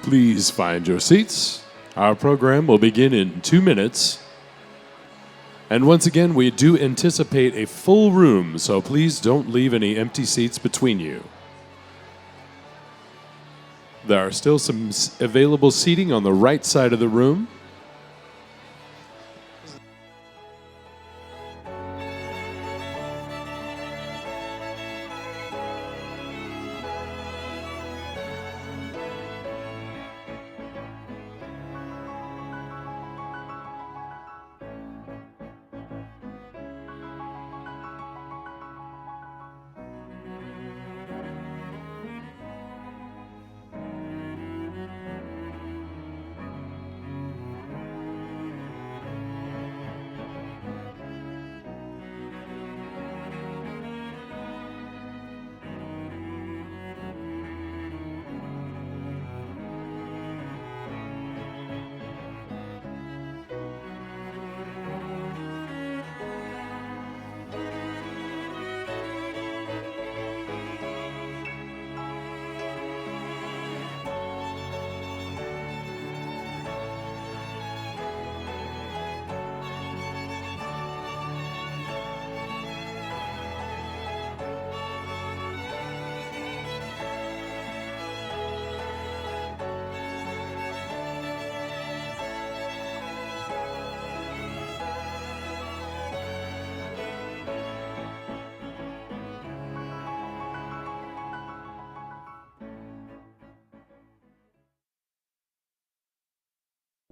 Please find your seats. Our program will begin in 2 minutes. And once again, we do anticipate a full room, so please don't leave any empty seats between you. There are still some available seating on the right side of the room.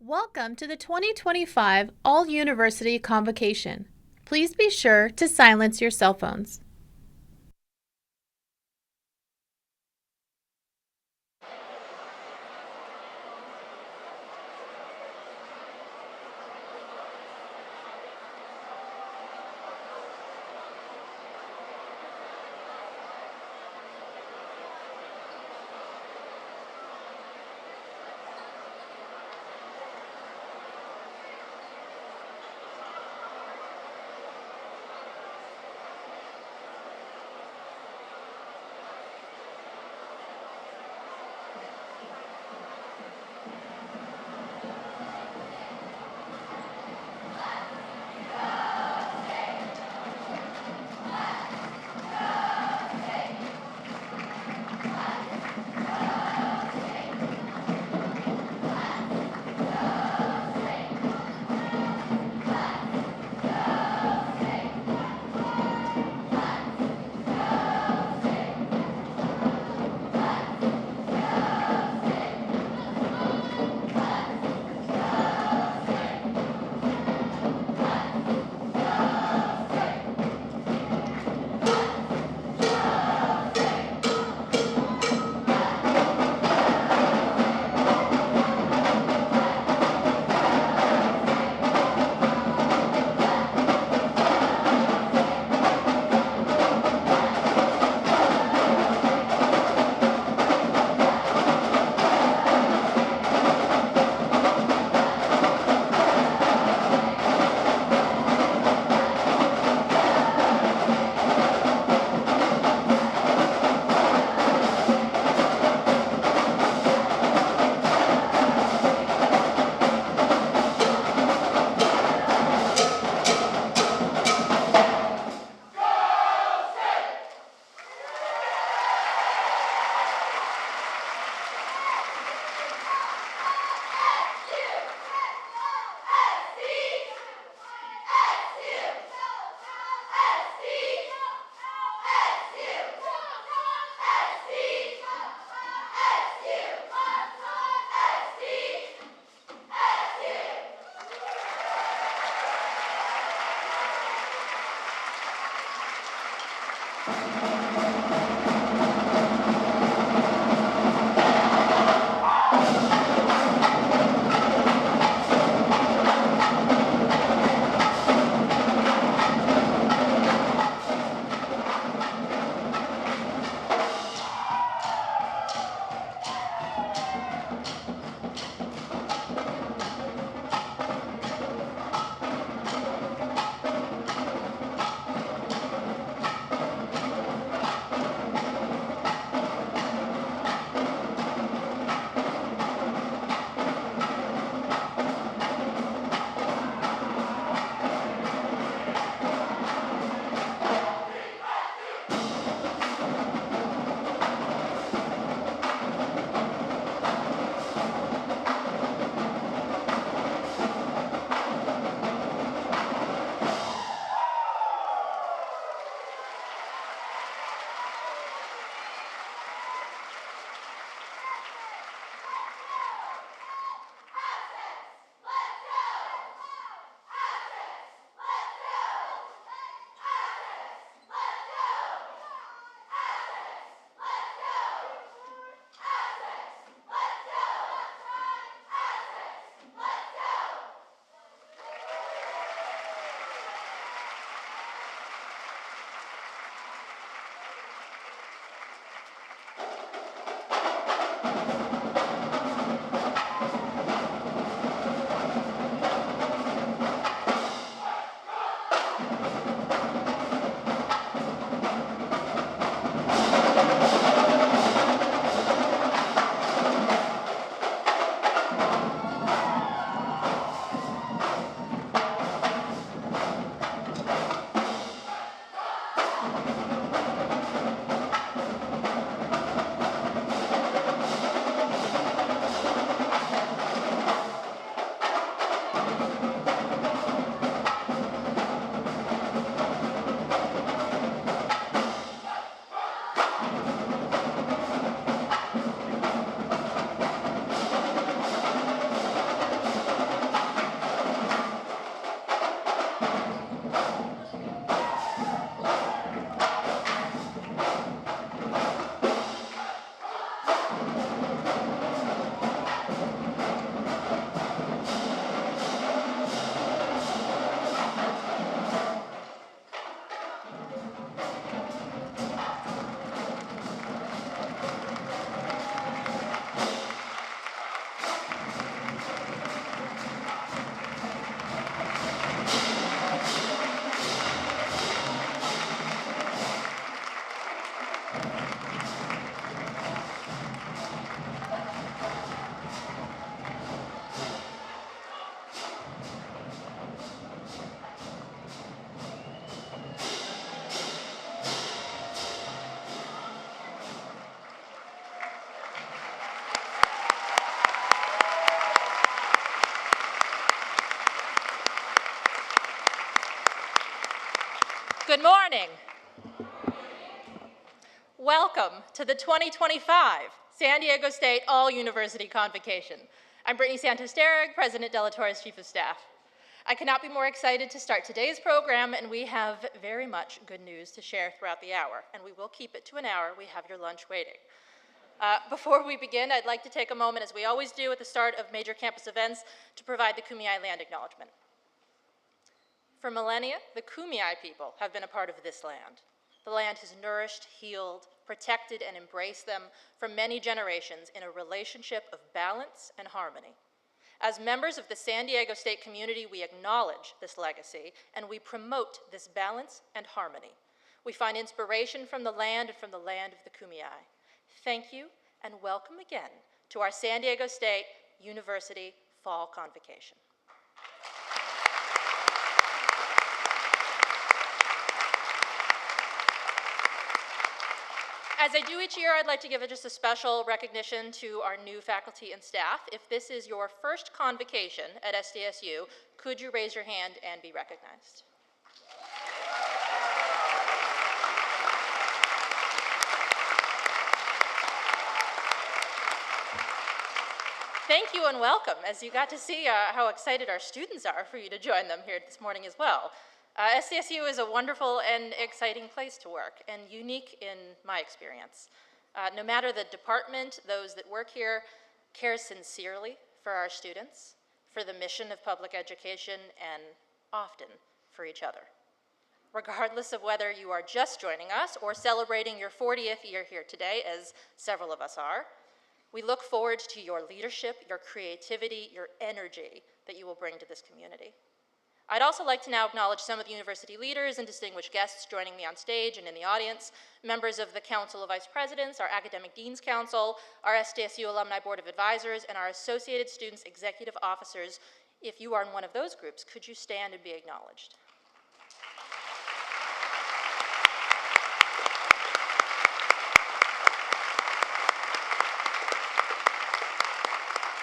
Welcome to the 2025 All-University Convocation. Please be sure to silence your cell phones. Good morning. Welcome to the 2025 San Diego State All-University Convocation. I'm Brittany Santos-Derrick, President Delatore's Chief of Staff. I cannot be more excited to start today's program, and we have very much good news to share throughout the hour, and we will keep it to an hour. We have your lunch waiting. Before we begin, I'd like to take a moment, as we always do at the start of major campus events, to provide the Kumeyaay land acknowledgement. For millennia, the Kumeyaay people have been a part of this land. The land has nourished, healed, protected, and embraced them for many generations in a relationship of balance and harmony. As members of the San Diego State community, we acknowledge this legacy, and we promote this balance and harmony. We find inspiration from the land and from the land of the Kumeyaay. Thank you, and welcome again to our San Diego State University Fall Convocation. As I do each year, I'd like to give just a special recognition to our new faculty and staff. If this is your first convocation at SDSU, could you raise your hand and be recognized? Thank you and welcome, as you got to see how excited our students are for you to join them here this morning as well. SDSU is a wonderful and exciting place to work, and unique in my experience. No matter the department, those that work here care sincerely for our students, for the mission of public education, and often for each other. Regardless of whether you are just joining us or celebrating your 40th year here today, as several of us are, we look forward to your leadership, your creativity, your energy that you will bring to this community. I'd also like to now acknowledge some of the university leaders and distinguished guests joining me on stage and in the audience, members of the Council of Vice Presidents, our Academic Dean's Council, our SDSU Alumni Board of Advisors, and our Associated Students Executive Officers. If you are in one of those groups, could you stand and be acknowledged?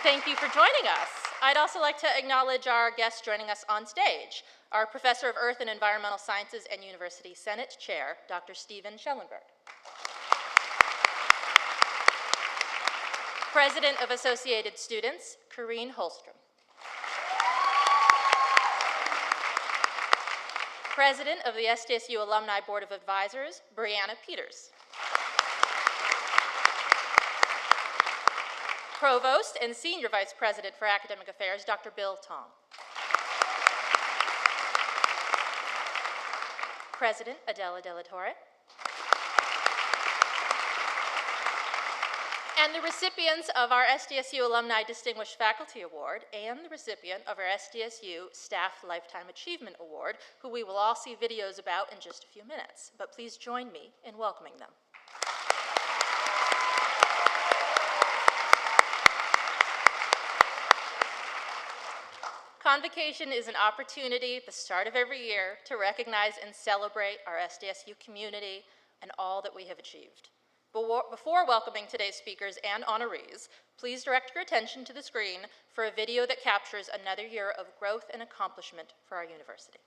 Thank you for joining us. I'd also like to acknowledge our guests joining us on stage, our Professor of Earth and Environmental Sciences and University Senate Chair, Dr. Stephen Schellenberg. President of Associated Students, Corrine Holstrom. President of the SDSU Alumni Board of Advisors, Brianna Peters. Provost and Senior Vice President for Academic Affairs, Dr. Bill Tong. President Adela Delatore. And the recipients of our SDSU Alumni Distinguished Faculty Award and the recipient of our SDSU Staff Lifetime Achievement Award, who we will all see videos about in just a few minutes. But please join me in welcoming them. Convocation is an opportunity at the start of every year to recognize and celebrate our SDSU community and all that we have achieved. Before welcoming today's speakers and honorees, please direct your attention to the screen for a video that captures another year of growth and accomplishment for our university.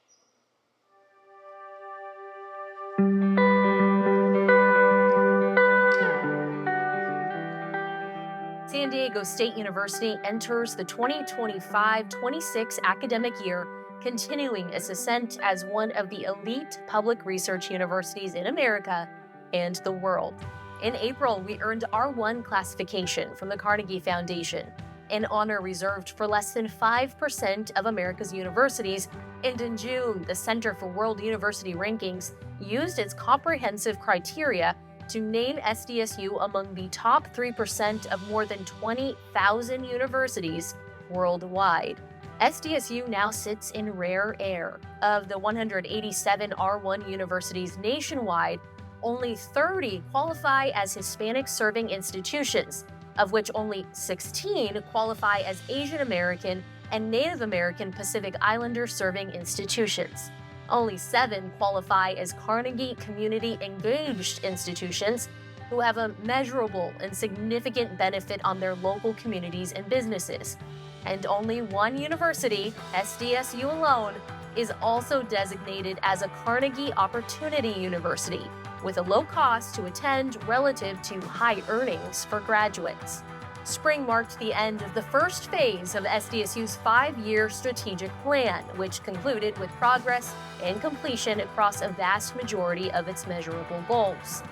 San Diego State University enters the 2025-26 academic year, continuing its ascent as one of the elite public research universities in America and the world. In April, we earned R1 classification from the Carnegie Foundation, an honor reserved for less than 5% of America's universities, and in June, the Center for World University Rankings used its comprehensive criteria to name SDSU among the top 3% of more than 20,000 universities worldwide. SDSU now sits in rare air. Of the 187 R1 universities nationwide, only 30 qualify as Hispanic-serving institutions, of which only 16 qualify as Asian American and Native American Pacific Islander-serving institutions. Only 7 qualify as Carnegie community-engaged institutions who have a measurable and significant benefit on their local communities and businesses. And only one university, SDSU alone, is also designated as a Carnegie Opportunity University, with a low cost to attend relative to high earnings for graduates. Spring marked the end of the first phase of SDSU's 5-year strategic plan, which concluded with progress and completion across a vast majority of its measurable goals.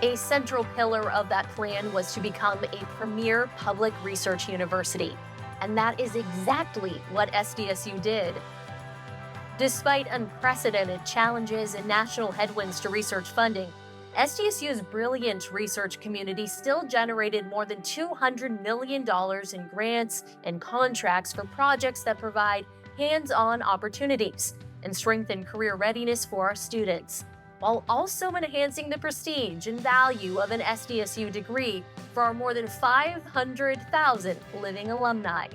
A central pillar of that plan was to become a premier public research university, and that is exactly what SDSU did. Despite unprecedented challenges and national headwinds to research funding, SDSU's brilliant research community still generated more than $200 million in grants and contracts for projects that provide hands-on opportunities and strengthen career readiness for our students, while also enhancing the prestige and value of an SDSU degree for our more than 500,000 living alumni.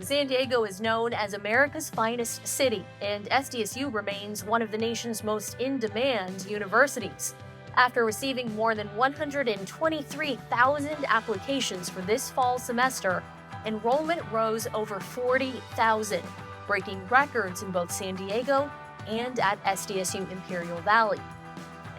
San Diego is known as America's finest city, and SDSU remains one of the nation's most in-demand universities. After receiving more than 123,000 applications for this fall semester, enrollment rose over 40,000, breaking records in both San Diego and at SDSU Imperial Valley.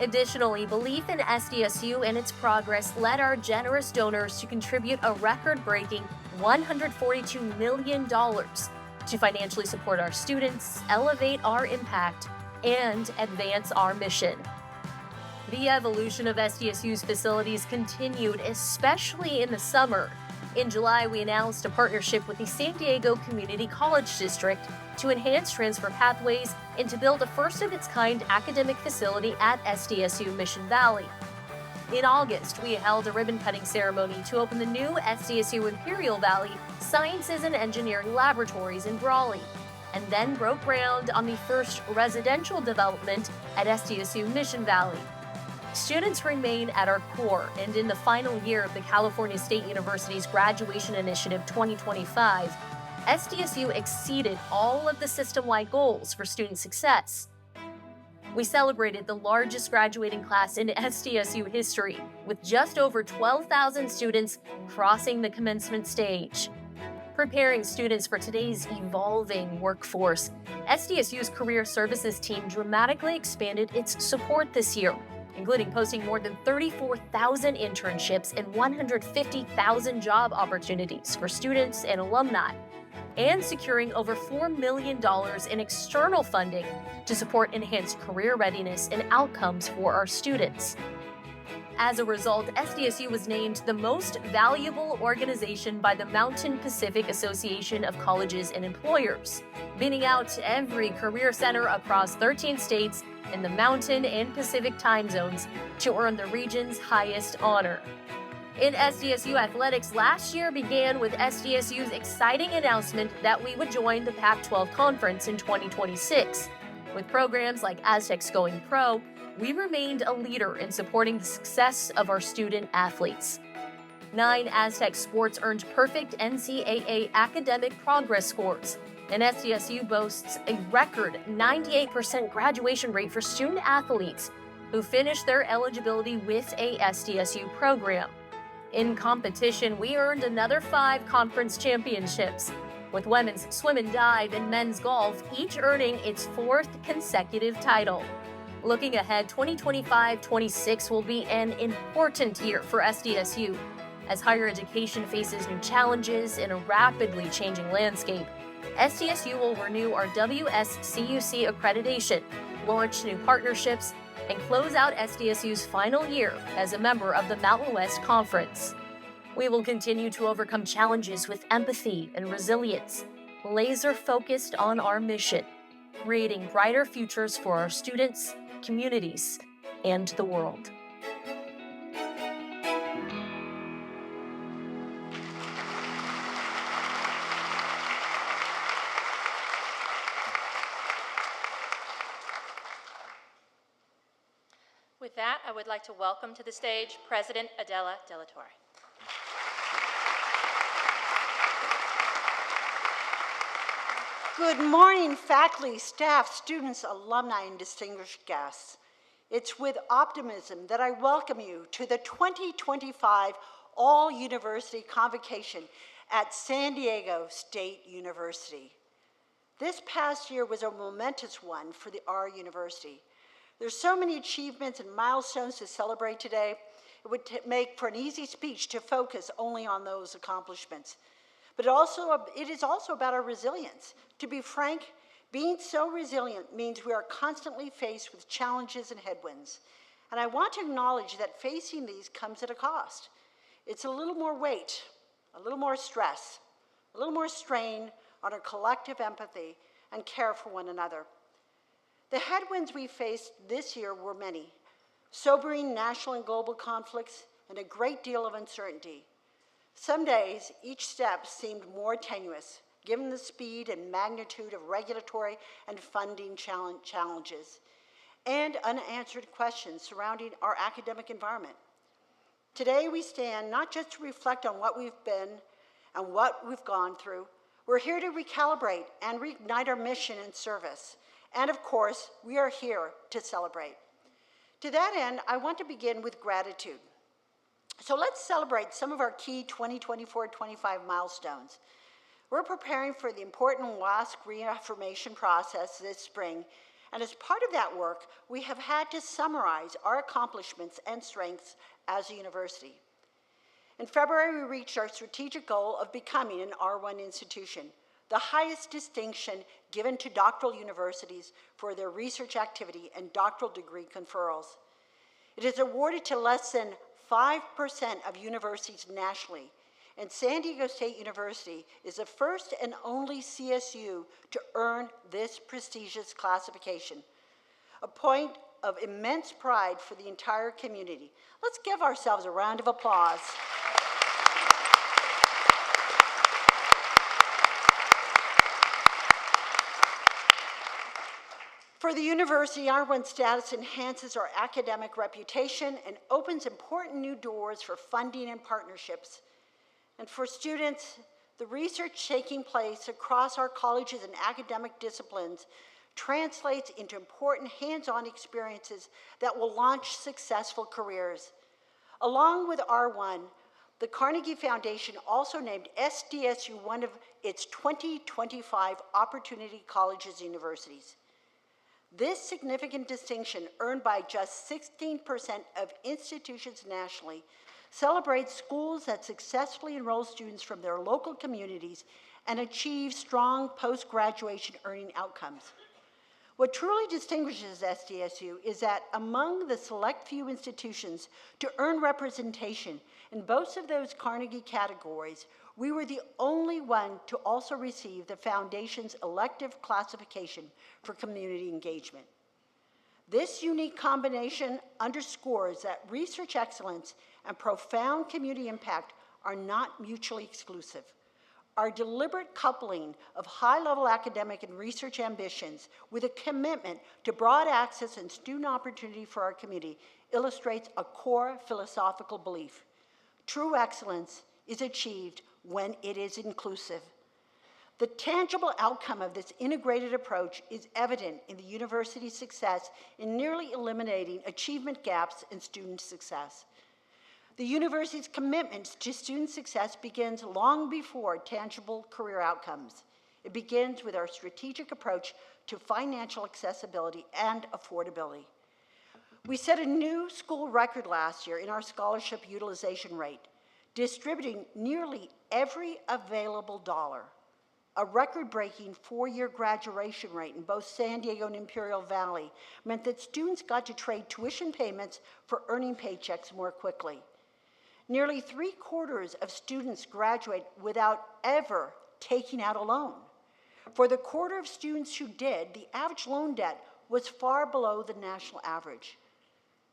Additionally, belief in SDSU and its progress led our generous donors to contribute a record-breaking $142 million to financially support our students, elevate our impact, and advance our mission. The evolution of SDSU's facilities continued, especially in the summer. In July, we announced a partnership with the San Diego Community College District to enhance transfer pathways and to build a first-of-its-kind academic facility at SDSU Mission Valley. In August, we held a ribbon-cutting ceremony to open the new SDSU Imperial Valley Sciences and Engineering Laboratories in Brawley, and then broke ground on the first residential development at SDSU Mission Valley. Students remain at our core, and in the final year of the California State University's Graduation Initiative 2025, SDSU exceeded all of the system-wide goals for student success. We celebrated the largest graduating class in SDSU history, with just over 12,000 students crossing the commencement stage. Preparing students for today's evolving workforce, SDSU's Career Services team dramatically expanded its support this year, including posting more than 34,000 internships and 150,000 job opportunities for students and alumni, and securing over $4 million in external funding to support enhanced career readiness and outcomes for our students. As a result, SDSU was named the most valuable organization by the Mountain Pacific Association of Colleges and Employers, beating out every career center across 13 states in the Mountain and Pacific time zones to earn the region's highest honor. In SDSU athletics, last year began with SDSU's exciting announcement that we would join the Pac-12 Conference in 2026. With programs like Aztecs Going Pro, we remained a leader in supporting the success of our student athletes. 9 Aztec sports earned perfect NCAA academic progress scores, and SDSU boasts a record 98% graduation rate for student athletes who finished their eligibility with a SDSU program. In competition, we earned another 5 conference championships, with women's swim and dive and men's golf each earning its 4th consecutive title. Looking ahead, 2025-26 will be an important year for SDSU. As higher education faces new challenges in a rapidly changing landscape, SDSU will renew our WSCUC accreditation, launch new partnerships, and close out SDSU's final year as a member of the Mountain West Conference. We will continue to overcome challenges with empathy and resilience, laser-focused on our mission, creating brighter futures for our students, communities, and the world. With that, I would like to welcome to the stage President Adela De La Torre. Good morning, faculty, staff, students, alumni, and distinguished guests. It's with optimism that I welcome you to the 2025 All-University Convocation at San Diego State University. This past year was a momentous one for our university. There's so many achievements and milestones to celebrate today, it would make for an easy speech to focus only on those accomplishments. But it is also about our resilience. To be frank, being so resilient means we are constantly faced with challenges and headwinds. And I want to acknowledge that facing these comes at a cost. It's a little more weight, a little more stress, a little more strain on our collective empathy and care for one another. The headwinds we faced this year were many: sobering national and global conflicts and a great deal of uncertainty. Some days, each step seemed more tenuous, given the speed and magnitude of regulatory and funding challenges, and unanswered questions surrounding our academic environment. Today, we stand not just to reflect on what we've been and what we've gone through. We're here to recalibrate and reignite our mission and service. And of course, we are here to celebrate. To that end, I want to begin with gratitude. So let's celebrate some of our key 2024-25 milestones. We're preparing for the important WASC reaffirmation process this spring, and as part of that work, we have had to summarize our accomplishments and strengths as a university. In February, we reached our strategic goal of becoming an R1 institution, the highest distinction given to doctoral universities for their research activity and doctoral degree conferrals. It is awarded to less than 5% of universities nationally, and San Diego State University is the first and only CSU to earn this prestigious classification, a point of immense pride for the entire community. Let's give ourselves a round of applause. For the university, R1 status enhances our academic reputation and opens important new doors for funding and partnerships. And for students, the research taking place across our colleges and academic disciplines translates into important hands-on experiences that will launch successful careers. Along with R1, the Carnegie Foundation also named SDSU one of its 2025 Opportunity Colleges and Universities. This significant distinction, earned by just 16% of institutions nationally, celebrates schools that successfully enroll students from their local communities and achieve strong post-graduation earning outcomes. What truly distinguishes SDSU is that among the select few institutions to earn representation in both of those Carnegie categories, we were the only one to also receive the Foundation's elective classification for community engagement. This unique combination underscores that research excellence and profound community impact are not mutually exclusive. Our deliberate coupling of high-level academic and research ambitions with a commitment to broad access and student opportunity for our community illustrates a core philosophical belief. True excellence is achieved when it is inclusive. The tangible outcome of this integrated approach is evident in the university's success in nearly eliminating achievement gaps in student success. The university's commitment to student success begins long before tangible career outcomes. It begins with our strategic approach to financial accessibility and affordability. We set a new school record last year in our scholarship utilization rate, distributing nearly every available dollar. A record-breaking 4-year graduation rate in both San Diego and Imperial Valley meant that students got to trade tuition payments for earning paychecks more quickly. Nearly 3/4 of students graduate without ever taking out a loan. For the quarter of students who did, the average loan debt was far below the national average.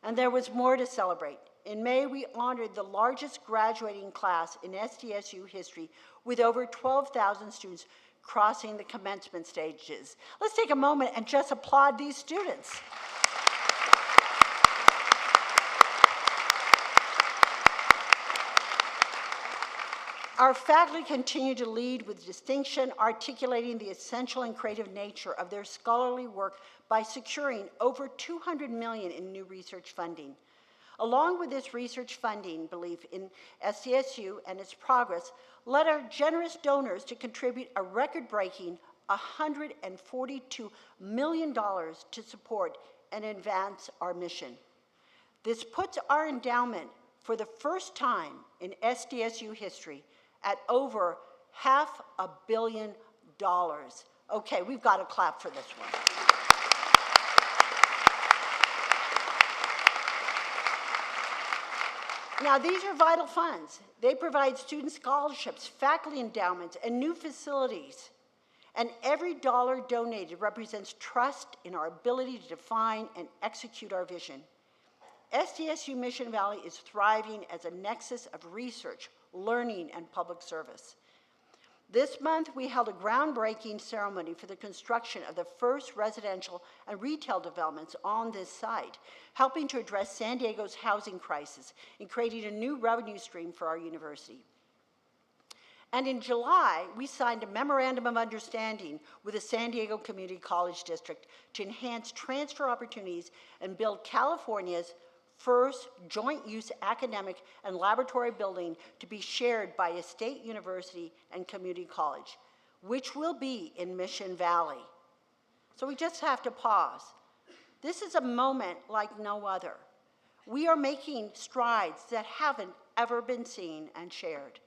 And there was more to celebrate. In May, we honored the largest graduating class in SDSU history with over 12,000 students crossing the commencement stages. Let's take a moment and just applaud these students. Our faculty continue to lead with distinction, articulating the essential and creative nature of their scholarly work by securing over $200 million in new research funding. Along with this research funding belief in SDSU and its progress, led our generous donors to contribute a record-breaking $142 million to support and advance our mission. This puts our endowment for the first time in SDSU history at over $500 million. Okay, we've got to clap for this one. Now, these are vital funds. They provide student scholarships, faculty endowments, and new facilities. And every dollar donated represents trust in our ability to define and execute our vision. SDSU Mission Valley is thriving as a nexus of research, learning, and public service. This month, we held a groundbreaking ceremony for the construction of the first residential and retail developments on this site, helping to address San Diego's housing crisis and creating a new revenue stream for our university. And in July, we signed a memorandum of understanding with the San Diego Community College District to enhance transfer opportunities and build California's first joint-use academic and laboratory building to be shared by a state university and community college, which will be in Mission Valley. So we just have to pause. This is a moment like no other. We are making strides that haven't ever been seen and shared.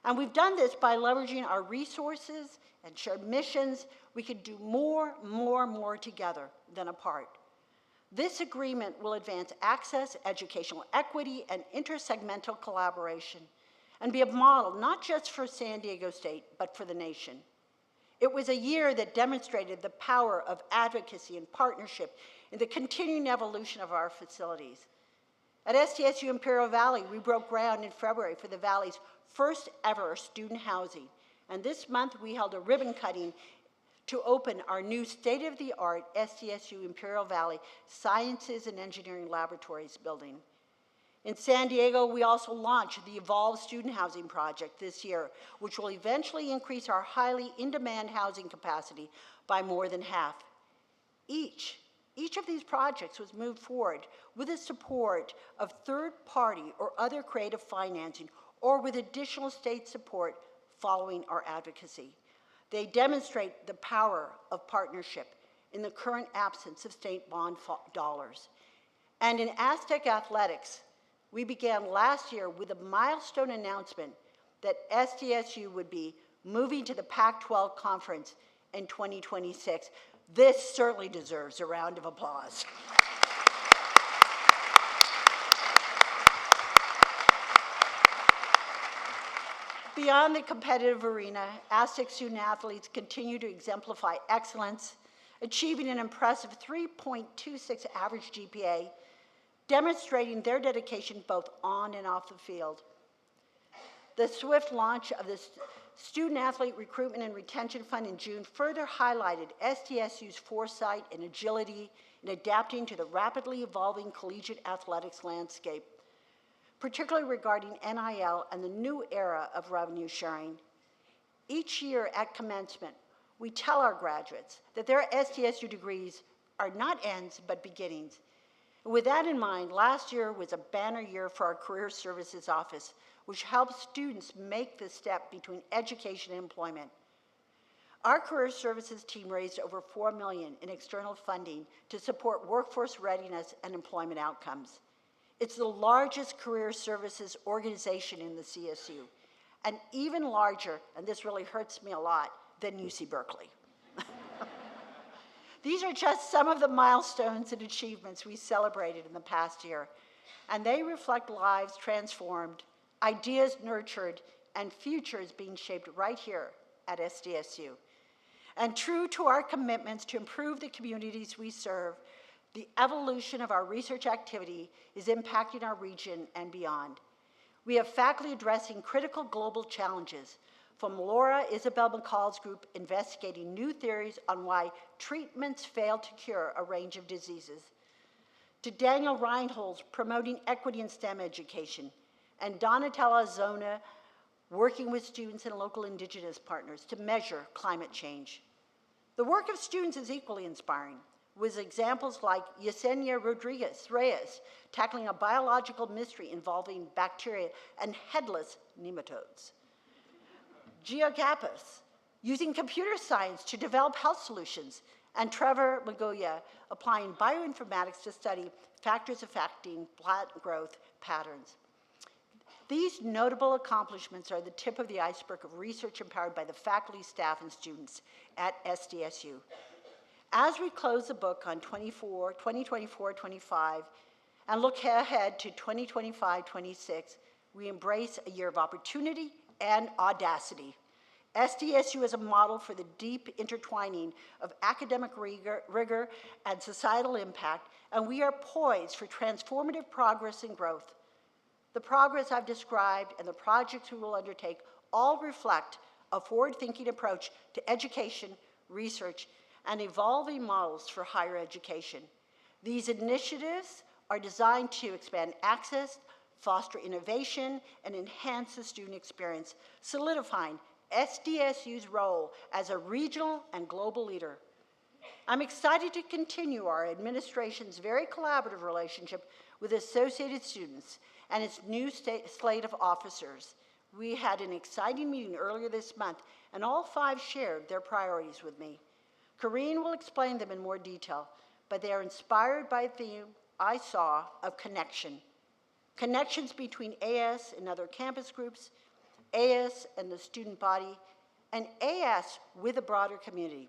And we've done this by leveraging our resources and shared missions. We could do more together than apart. This agreement will advance access, educational equity, and intersegmental collaboration, and be a model not just for San Diego State, but for the nation. It was a year that demonstrated the power of advocacy and partnership in the continuing evolution of our facilities. At SDSU Imperial Valley, we broke ground in February for the Valley's first ever student housing, and this month we held a ribbon cutting to open our new state-of-the-art SDSU Imperial Valley Sciences and Engineering Laboratories building. In San Diego, we also launched the Evolve Student Housing Project this year, which will eventually increase our highly in-demand housing capacity by more than half. Each of these projects was moved forward with the support of third-party or other creative financing, or with additional state support following our advocacy. They demonstrate the power of partnership in the current absence of state bond dollars. And in Aztec athletics, we began last year with a milestone announcement that SDSU would be moving to the Pac-12 conference in 2026. This certainly deserves a round of applause. Beyond the competitive arena, Aztec student athletes continue to exemplify excellence, achieving an impressive 3.26 average GPA, demonstrating their dedication both on and off the field. The swift launch of the Student Athlete Recruitment and Retention Fund in June further highlighted SDSU's foresight and agility in adapting to the rapidly evolving collegiate athletics landscape, particularly regarding NIL and the new era of revenue sharing. Each year at commencement, we tell our graduates that their SDSU degrees are not ends, but beginnings. And with that in mind, last year was a banner year for our Career Services Office, which helps students make the step between education and employment. Our Career Services team raised over $4 million in external funding to support workforce readiness and employment outcomes. It's the largest career services organization in the CSU, and even larger, and this really hurts me a lot, than UC Berkeley. These are just some of the milestones and achievements we celebrated in the past year, and they reflect lives transformed, ideas nurtured, and futures being shaped right here at SDSU. And true to our commitments to improve the communities we serve, the evolution of our research activity is impacting our region and beyond. We have faculty addressing critical global challenges, from Laura Isabel McCall's group investigating new theories on why treatments fail to cure a range of diseases, to Daniel Reinhold's promoting equity in STEM education, and Donatella Zona working with students and local indigenous partners to measure climate change. The work of students is equally inspiring, with examples like Yesenia Rodriguez Reyes tackling a biological mystery involving bacteria and headless nematodes. Gio Gappas using computer science to develop health solutions, and Trevor Magoya applying bioinformatics to study factors affecting plant growth patterns. These notable accomplishments are the tip of the iceberg of research empowered by the faculty, staff, and students at SDSU. As we close the book on 2024-25 and look ahead to 2025-26, we embrace a year of opportunity and audacity. SDSU is a model for the deep intertwining of academic rigor and societal impact, and we are poised for transformative progress and growth. The progress I've described and the projects we will undertake all reflect a forward-thinking approach to education, research, and evolving models for higher education. These initiatives are designed to expand access, foster innovation, and enhance the student experience, solidifying SDSU's role as a regional and global leader. I'm excited to continue our administration's very collaborative relationship with Associated Students and its new slate of officers. We had an exciting meeting earlier this month, and all 5 shared their priorities with me. Irene will explain them in more detail, but they are inspired by the theme I saw of connection. Connections between AS and other campus groups, AS and the student body, and AS with a broader community.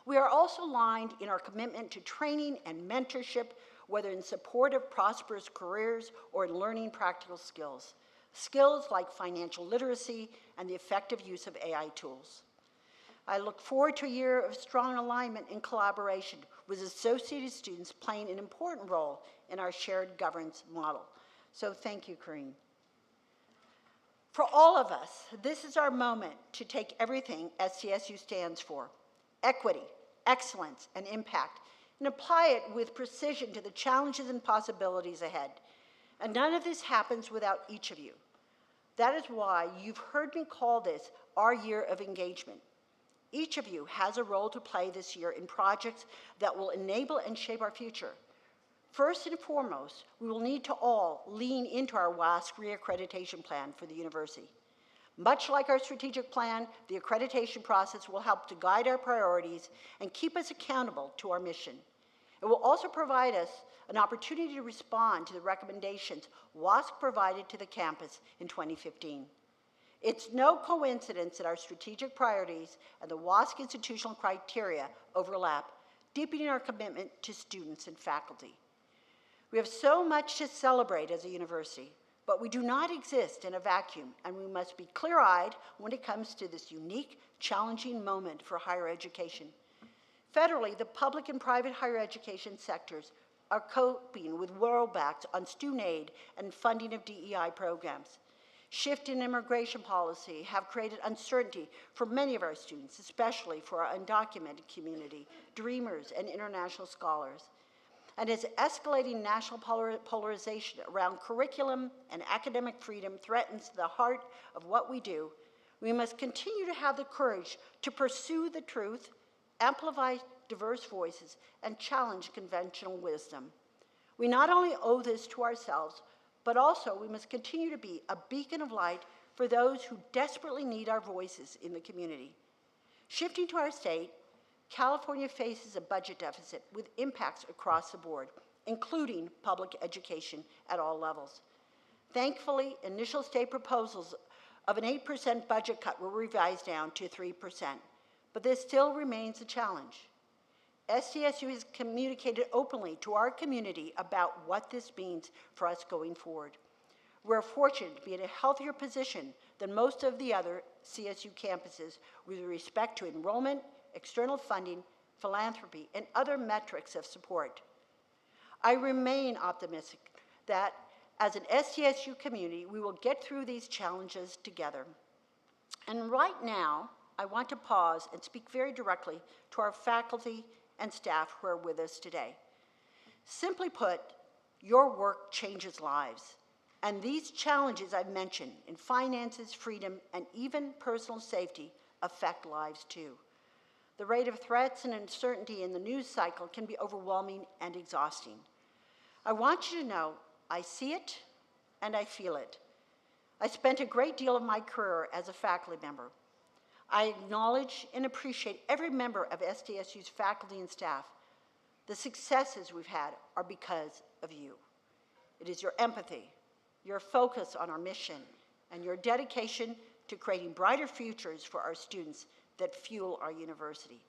We are also aligned in our commitment to training and mentorship, whether in support of prosperous careers or in learning practical skills. Skills like financial literacy and the effective use of AI tools. I look forward to a year of strong alignment and collaboration with Associated Students playing an important role in our shared governance model. So thank you, Irene. For all of us, this is our moment to take everything SDSU stands for, equity, excellence, and impact, and apply it with precision to the challenges and possibilities ahead. And none of this happens without each of you. That is why you've heard me call this our year of engagement. Each of you has a role to play this year in projects that will enable and shape our future. First and foremost, we will need to all lean into our WASC reaccreditation plan for the university. Much like our strategic plan, the accreditation process will help to guide our priorities and keep us accountable to our mission. It will also provide us an opportunity to respond to the recommendations WASC provided to the campus in 2015. It's no coincidence that our strategic priorities and the WASC institutional criteria overlap, deepening our commitment to students and faculty. We have so much to celebrate as a university, but we do not exist in a vacuum, and we must be clear-eyed when it comes to this unique, challenging moment for higher education. Federally, the public and private higher education sectors are coping with rollbacks on student aid and funding of DEI programs. Shift in immigration policy have created uncertainty for many of our students, especially for our undocumented community, dreamers, and international scholars. And as escalating national polarization around curriculum and academic freedom threatens the heart of what we do, We must continue to have the courage to pursue the truth, amplify diverse voices, and challenge conventional wisdom. We not only owe this to ourselves, but also we must continue to be a beacon of light for those who desperately need our voices in the community. Shifting to our state, California faces a budget deficit with impacts across the board, including public education at all levels. Thankfully, initial state proposals of an 8% budget cut were revised down to 3%, but this still remains a challenge. SDSU has communicated openly to our community about what this means for us going forward. We're fortunate to be in a healthier position than most of the other CSU campuses with respect to enrollment, external funding, philanthropy, and other metrics of support. I remain optimistic that as an SDSU community, we will get through these challenges together. And right now, I want to pause and speak very directly to our faculty and staff who are with us today. Simply put, your work changes lives. And these challenges I've mentioned in finances, freedom, and even personal safety affect lives too. The rate of threats and uncertainty in the news cycle can be overwhelming and exhausting. I want you to know I see it and I feel it. I spent a great deal of my career as a faculty member. I acknowledge and appreciate every member of SDSU's faculty and staff. The successes we've had are because of you. It is your empathy, your focus on our mission, and your dedication to creating brighter futures for our students that fuel our university.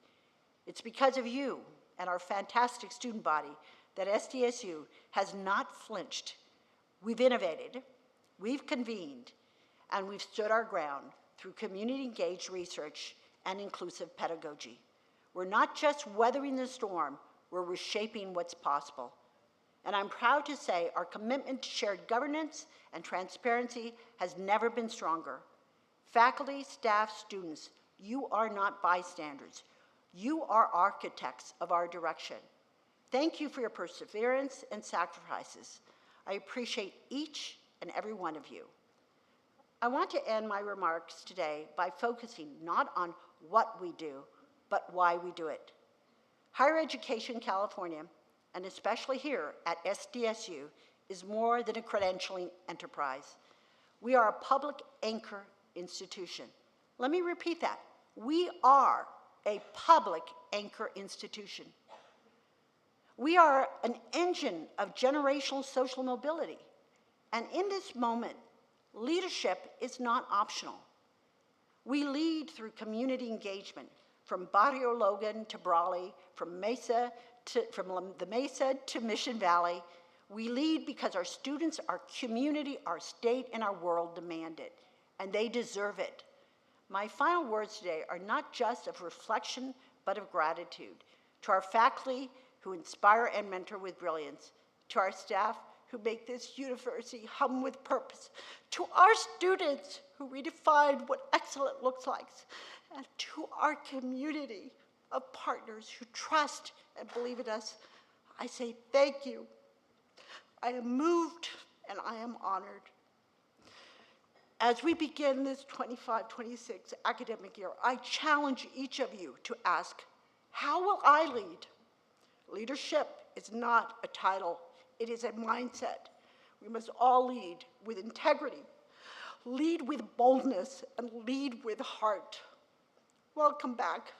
It's because of you and our fantastic student body that SDSU has not flinched. We've innovated, we've convened, and we've stood our ground through community-engaged research and inclusive pedagogy. We're not just weathering the storm, we're reshaping what's possible. And I'm proud to say our commitment to shared governance and transparency has never been stronger. Faculty, staff, students, you are not bystanders. You are architects of our direction. Thank you for your perseverance and sacrifices. I appreciate each and every one of you. I want to end my remarks today by focusing not on what we do, but why we do it. Higher education in California, and especially here at SDSU, is more than a credentialing enterprise. We are a public anchor institution. Let me repeat that. We are a public anchor institution. We are an engine of generational social mobility. And in this moment, leadership is not optional. We lead through community engagement, from Barrio Logan to Brawley, from the Mesa to Mission Valley. We lead because our students, our community, our state, and our world demand it, and they deserve it. My final words today are not just of reflection, but of gratitude to our faculty who inspire and mentor with brilliance, to our staff who make this university hum with purpose, to our students who redefine what excellent looks like, and to our community of partners who trust and believe in us. I say thank you. I am moved and I am honored. As we begin this 25-26 academic year, I challenge each of you to ask, how will I lead? Leadership is not a title, it is a mindset. We must all lead with integrity, lead with boldness, and lead with heart. Welcome back,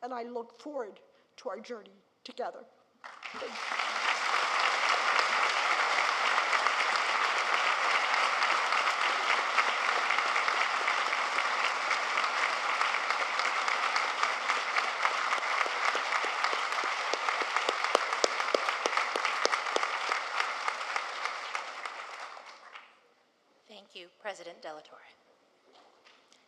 and I look forward to our journey together. Thank you. Thank you, President Delatorre.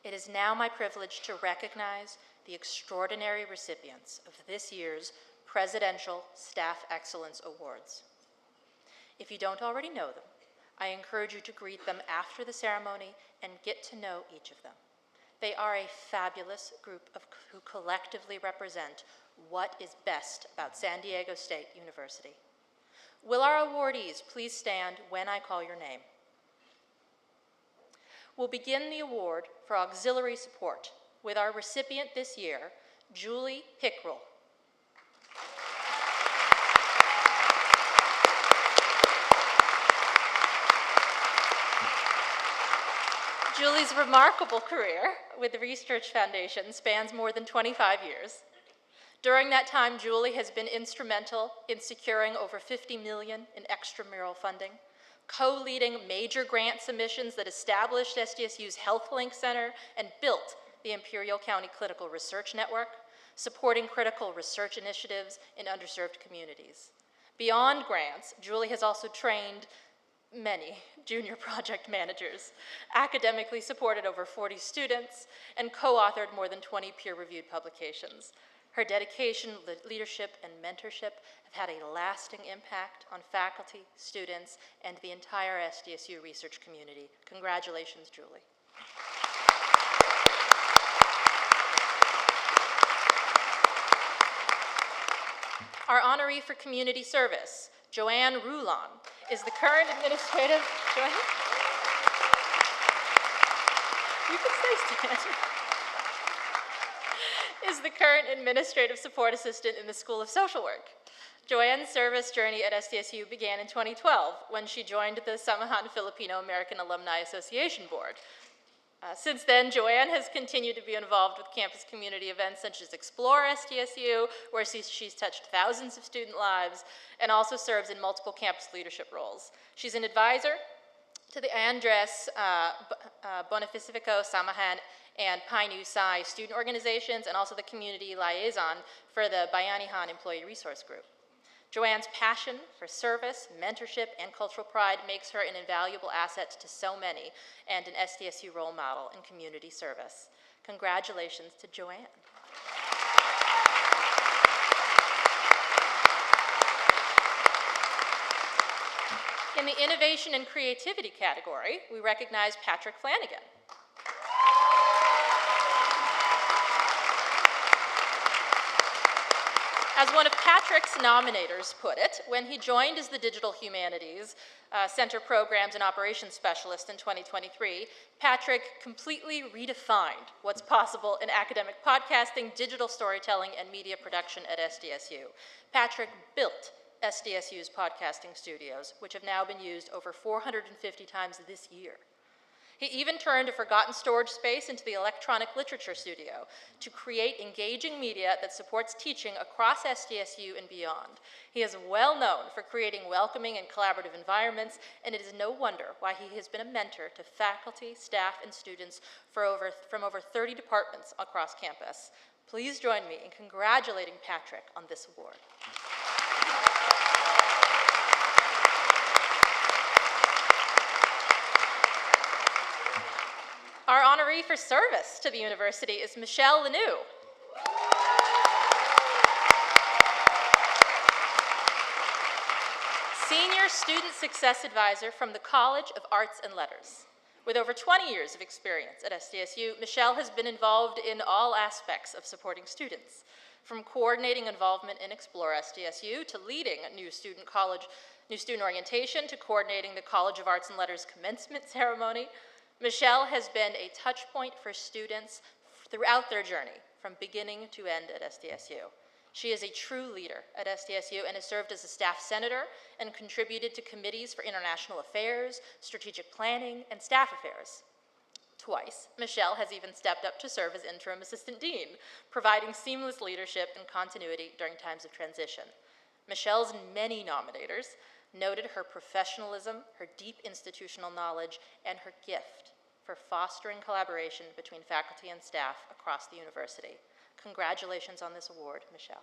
It is now my privilege to recognize the extraordinary recipients of this year's Presidential Staff Excellence Awards. If you don't already know them, I encourage you to greet them after the ceremony and get to know each of them. They are a fabulous group who collectively represent what is best about San Diego State University. Will our awardees please stand when I call your name? We'll begin the award for auxiliary support with our recipient this year, Julie Pickrel. Julie's remarkable career with the Research Foundation spans more than 25 years. During that time, Julie has been instrumental in securing over $50 million in extramural funding, co-leading major grant submissions that established SDSU's Health Link Center and built the Imperial County Clinical Research Network, supporting critical research initiatives in underserved communities. Beyond grants, Julie has also trained many junior project managers, academically supported over 40 students, and co-authored more than 20 peer-reviewed publications. Her dedication, leadership, and mentorship have had a lasting impact on faculty, students, and the entire SDSU research community. Congratulations, Julie. Our honoree for community service, Joanne Rullan, is the current administrative, Joanne? You can stay standing. Is the current administrative support assistant in the School of Social Work. Joanne's service journey at SDSU began in 2012 when she joined the Samahan Filipino American Alumni Association Board. Since then, Joanne has continued to be involved with campus community events such as Explore SDSU, where she's touched thousands of student lives, and also serves in multiple campus leadership roles. She's an advisor to the Andres Bonifico Samahan and Pi Nu Psi student organizations, and also the community liaison for the Bayanihan Employee Resource Group. Joanne's passion for service, mentorship, and cultural pride makes her an invaluable asset to so many and an SDSU role model in community service. Congratulations to Joanne. In the Innovation and Creativity category, we recognize Patrick Flanigan. As one of Patrick's nominators put it, when he joined as the Digital Humanities Center Programs and Operations Specialist in 2023, Patrick completely redefined what's possible in academic podcasting, digital storytelling, and media production at SDSU. Patrick built SDSU's podcasting studios, which have now been used over 450 times this year. He even turned a forgotten storage space into the electronic literature studio to create engaging media that supports teaching across SDSU and beyond. He is well known for creating welcoming and collaborative environments, and it is no wonder why he has been a mentor to faculty, staff, and students from over 30 departments across campus. Please join me in congratulating Patrick on this award. Our honoree for service to the university is Michelle Lenoue. Senior Student Success Advisor from the College of Arts and Letters. With over 20 years of experience at SDSU, Michelle has been involved in all aspects of supporting students, from coordinating involvement in Explore SDSU to leading new student orientation to coordinating the College of Arts and Letters commencement ceremony. Michelle has been a touch point for students throughout their journey, from beginning to end at SDSU. She is a true leader at SDSU and has served as a staff senator and contributed to committees for international affairs, strategic planning, and staff affairs. Twice, Michelle has even stepped up to serve as interim assistant dean, providing seamless leadership and continuity during times of transition. Michelle's many nominators noted her professionalism, her deep institutional knowledge, and her gift for fostering collaboration between faculty and staff across the university. Congratulations on this award, Michelle.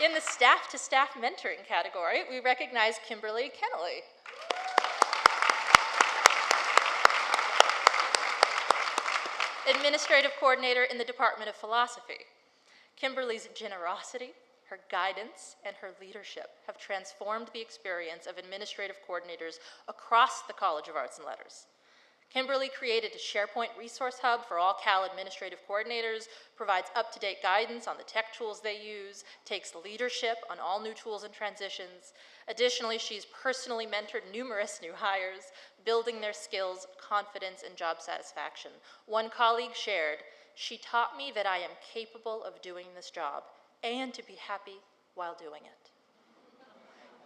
In the staff-to-staff mentoring category, we recognize Kimberly Kennelly. Administrative Coordinator in the Department of Philosophy. Kimberly's generosity, her guidance, and her leadership have transformed the experience of administrative coordinators across the College of Arts and Letters. Kimberly created a SharePoint resource hub for all Cal administrative coordinators, provides up-to-date guidance on the tech tools they use, takes leadership on all new tools and transitions. Additionally, she's personally mentored numerous new hires, building their skills, confidence, and job satisfaction. One colleague shared, "She taught me that I am capable of doing this job and to be happy while doing it."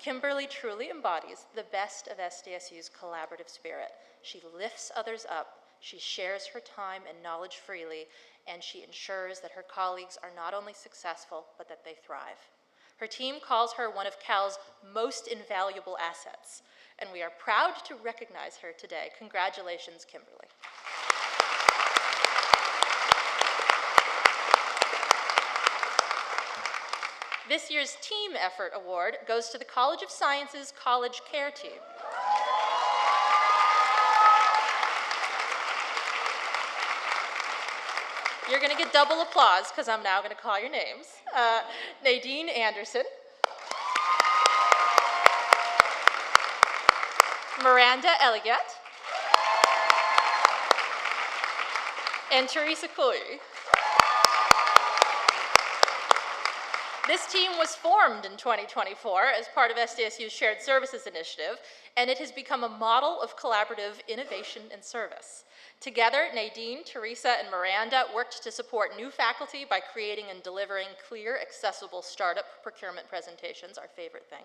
Kimberly truly embodies the best of SDSU's collaborative spirit. She lifts others up, she shares her time and knowledge freely, and she ensures that her colleagues are not only successful, but that they thrive. Her team calls her one of Cal's most invaluable assets, and we are proud to recognize her today. Congratulations, Kimberly. This year's Team Effort Award goes to the College of Sciences College Care Team. You're going to get double applause because I'm now going to call your names. Naedean Anderson, Miranda Elliget, and Teresa Couri. This team was formed in 2024 as part of SDSU's Shared Services Initiative, and it has become a model of collaborative innovation and service. Together, Naedean, Teresa, and Miranda worked to support new faculty by creating and delivering clear, accessible startup procurement presentations, our favorite thing,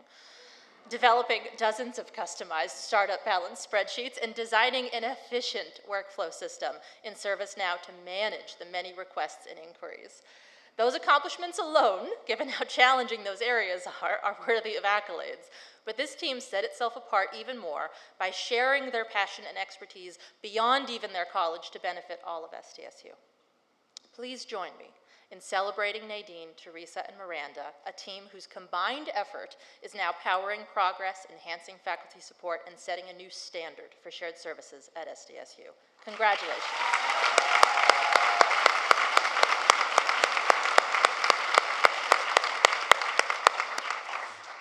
developing dozens of customized startup balance spreadsheets, and designing an efficient workflow system in ServiceNow to manage the many requests and inquiries. Those accomplishments alone, given how challenging those areas are worthy of accolades. But this team set itself apart even more by sharing their passion and expertise beyond even their college to benefit all of SDSU. Please join me in celebrating Naedean, Teresa, and Miranda, a team whose combined effort is now powering progress, enhancing faculty support, and setting a new standard for shared services at SDSU. Congratulations.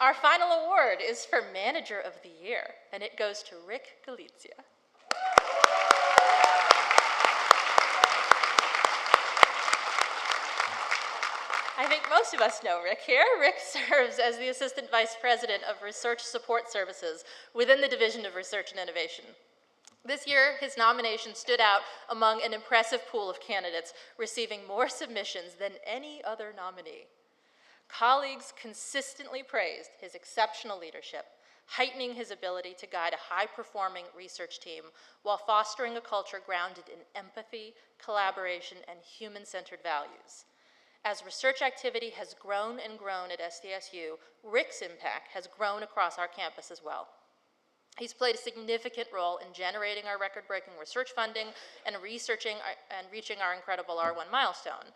Our final award is for Manager of the Year, and it goes to Rick Gulizia. I think most of us know Rick here. Rick serves as the Assistant Vice President of Research Support Services within the Division of Research and Innovation. This year, his nomination stood out among an impressive pool of candidates, receiving more submissions than any other nominee. Colleagues consistently praised his exceptional leadership, heightening his ability to guide a high-performing research team while fostering a culture grounded in empathy, collaboration, and human-centered values. As research activity has grown and grown at SDSU, Rick's impact has grown across our campus as well. He's played a significant role in generating our record-breaking research funding and reaching our incredible R1 milestone.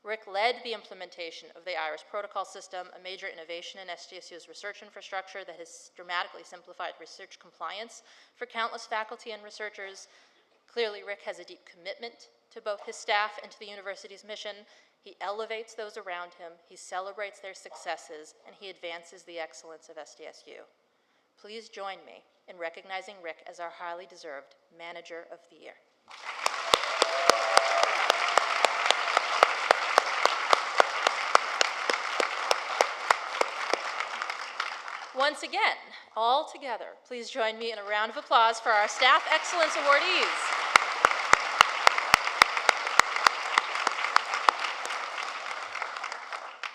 Rick led the implementation of the IRIS protocol system, a major innovation in SDSU's research infrastructure that has dramatically simplified research compliance for countless faculty and researchers. Clearly, Rick has a deep commitment to both his staff and to the university's mission. He elevates those around him, he celebrates their successes, and he advances the excellence of SDSU. Please join me in recognizing Rick as our highly deserved Manager of the Year. Once again, all together, please join me in a round of applause for our Staff Excellence awardees.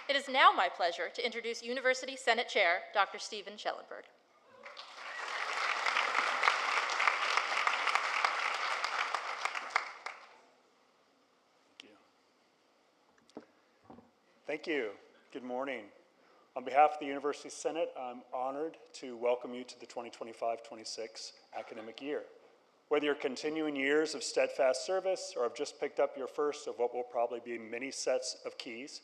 It is now my pleasure to introduce University Senate Chair, Dr. Stephen Schellenberg. Thank you. Good morning. On behalf of the University Senate, I'm honored to welcome you to the 2025-26 academic year. Whether you're continuing years of steadfast service or have just picked up your first of what will probably be many sets of keys,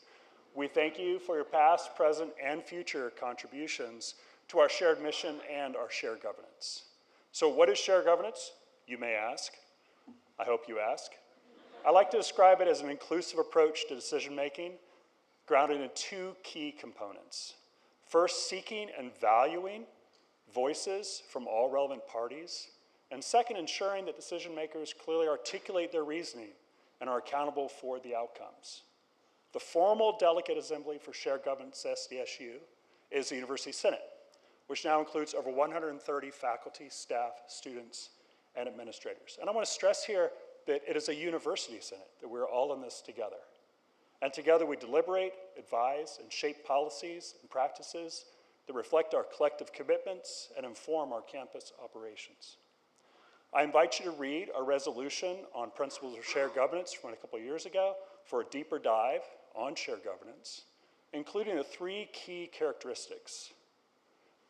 we thank you for your past, present, and future contributions to our shared mission and our shared governance. So what is shared governance, you may ask? I hope you ask. I like to describe it as an inclusive approach to decision-making grounded in two key components. First, seeking and valuing voices from all relevant parties, And second, ensuring that decision makers clearly articulate their reasoning and are accountable for the outcomes. The formal delegate assembly for shared governance SDSU is the University Senate, which now includes over 130 faculty, staff, students, and administrators. And I want to stress here that it is a university senate, that we're all in this together. And together we deliberate, advise, and shape policies and practices that reflect our collective commitments and inform our campus operations. I invite you to read our resolution on principles of shared governance from a couple of years ago for a deeper dive on shared governance, including the 3 key characteristics: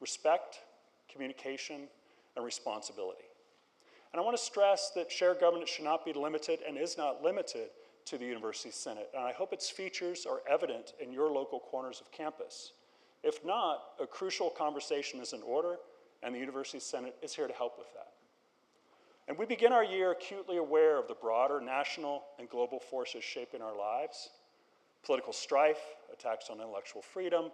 respect, communication, and responsibility. And I want to stress that shared governance should not be limited and is not limited to the University Senate. And I hope its features are evident in your local corners of campus. If not, a crucial conversation is in order, and the University Senate is here to help with that. And we begin our year acutely aware of the broader national and global forces shaping our lives: political strife, attacks on intellectual freedom,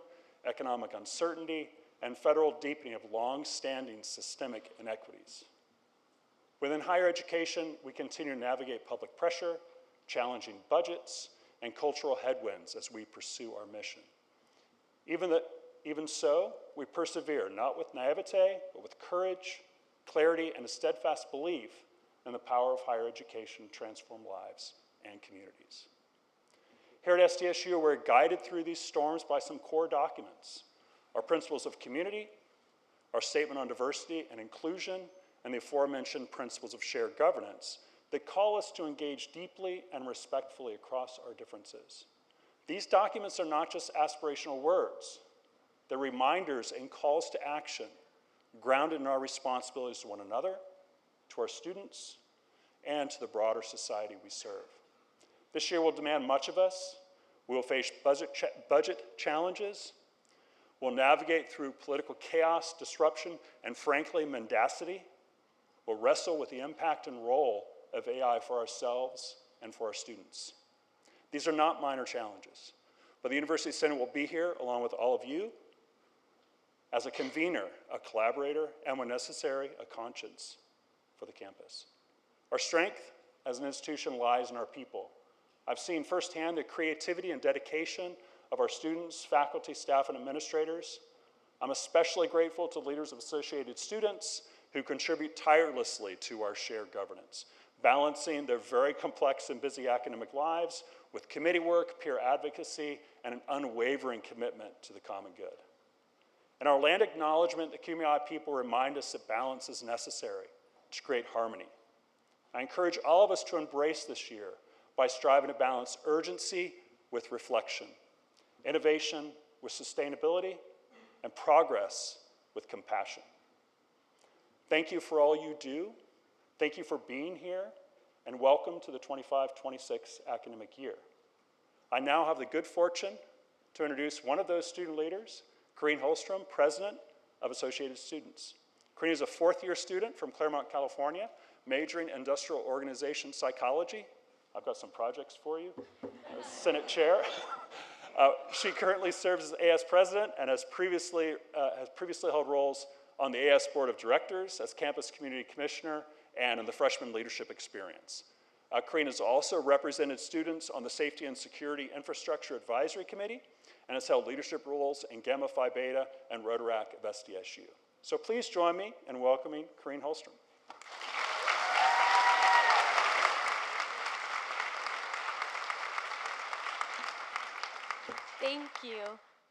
economic uncertainty, and federal deepening of long-standing systemic inequities. Within higher education, we continue to navigate public pressure, challenging budgets, and cultural headwinds as we pursue our mission. Even so, we persevere, not with naivete, but with courage, clarity, and a steadfast belief in the power of higher education to transform lives and communities. Here at SDSU, we're guided through these storms by some core documents: our principles of community, our statement on diversity and inclusion, and the aforementioned principles of shared governance that call us to engage deeply and respectfully across our differences. These documents are not just aspirational words. They're reminders and calls to action, grounded in our responsibilities to one another, to our students, and to the broader society we serve. This year will demand much of us. We will face budget challenges. We'll navigate through political chaos, disruption, and frankly, mendacity. We'll wrestle with the impact and role of AI for ourselves and for our students. These are not minor challenges, but the University Senate will be here along with all of you as a convener, a collaborator, and when necessary, a conscience for the campus. Our strength as an institution lies in our people. I've seen firsthand the creativity and dedication of our students, faculty, staff, and administrators. I'm especially grateful to leaders of Associated Students who contribute tirelessly to our shared governance, balancing their very complex and busy academic lives with committee work, peer advocacy, and an unwavering commitment to the common good. In our land acknowledgement, the QMI people remind us that balance is necessary to create harmony. I encourage all of us to embrace this year by striving to balance urgency with reflection, innovation with sustainability, and progress with compassion. Thank you for all you do. Thank you for being here, and welcome to the 25-26 academic year. I now have the good fortune to introduce one of those student leaders, Irene Holstrom, President of Associated Students. Irene is a fourth-year student from Claremont, California, majoring in industrial organization psychology. I've got some projects for you as Senate Chair. She currently serves as AS President and has previously held roles on the AS Board of Directors, as Campus Community Commissioner, and in the Freshman Leadership Experience. Irene has also represented students on the Safety and Security Infrastructure Advisory Committee and has held leadership roles in Gamma Phi Beta and Rotaract of SDSU. So please join me in welcoming Irene Holstrom. Thank you.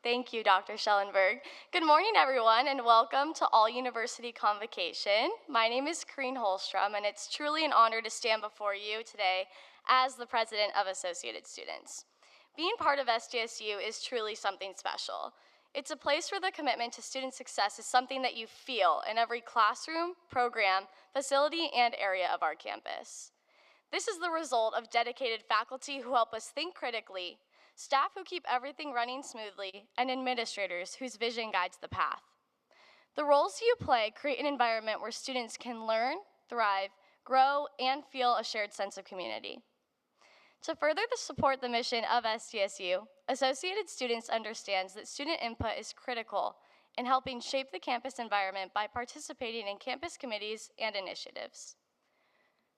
Thank you, Dr. Schellenberg. Good morning, everyone, and welcome to All University Convocation. My name is Irene Holstrom, and it's truly an honor to stand before you today as the President of Associated Students. Being part of SDSU is truly something special. It's a place where the commitment to student success is something that you feel in every classroom, program, facility, and area of our campus. This is the result of dedicated faculty who help us think critically, staff who keep everything running smoothly, and administrators whose vision guides the path. The roles you play create an environment where students can learn, thrive, grow, and feel a shared sense of community. To further support the mission of SDSU, Associated Students understands that student input is critical in helping shape the campus environment by participating in campus committees and initiatives.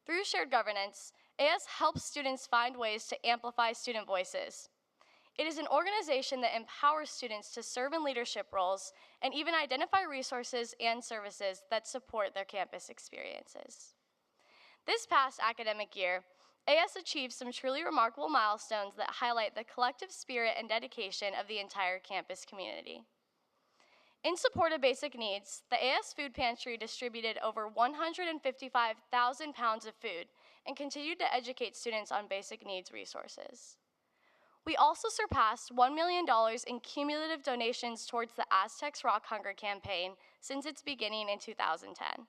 Through shared governance, AS helps students find ways to amplify student voices. It is an organization that empowers students to serve in leadership roles and even identify resources and services that support their campus experiences. This past academic year, AS achieved some truly remarkable milestones that highlight the collective spirit and dedication of the entire campus community. In support of basic needs, the AS Food Pantry distributed over 155,000 pounds of food and continued to educate students on basic needs resources. We also surpassed $1 million in cumulative donations towards the Aztecs Rock Hunger campaign since its beginning in 2010.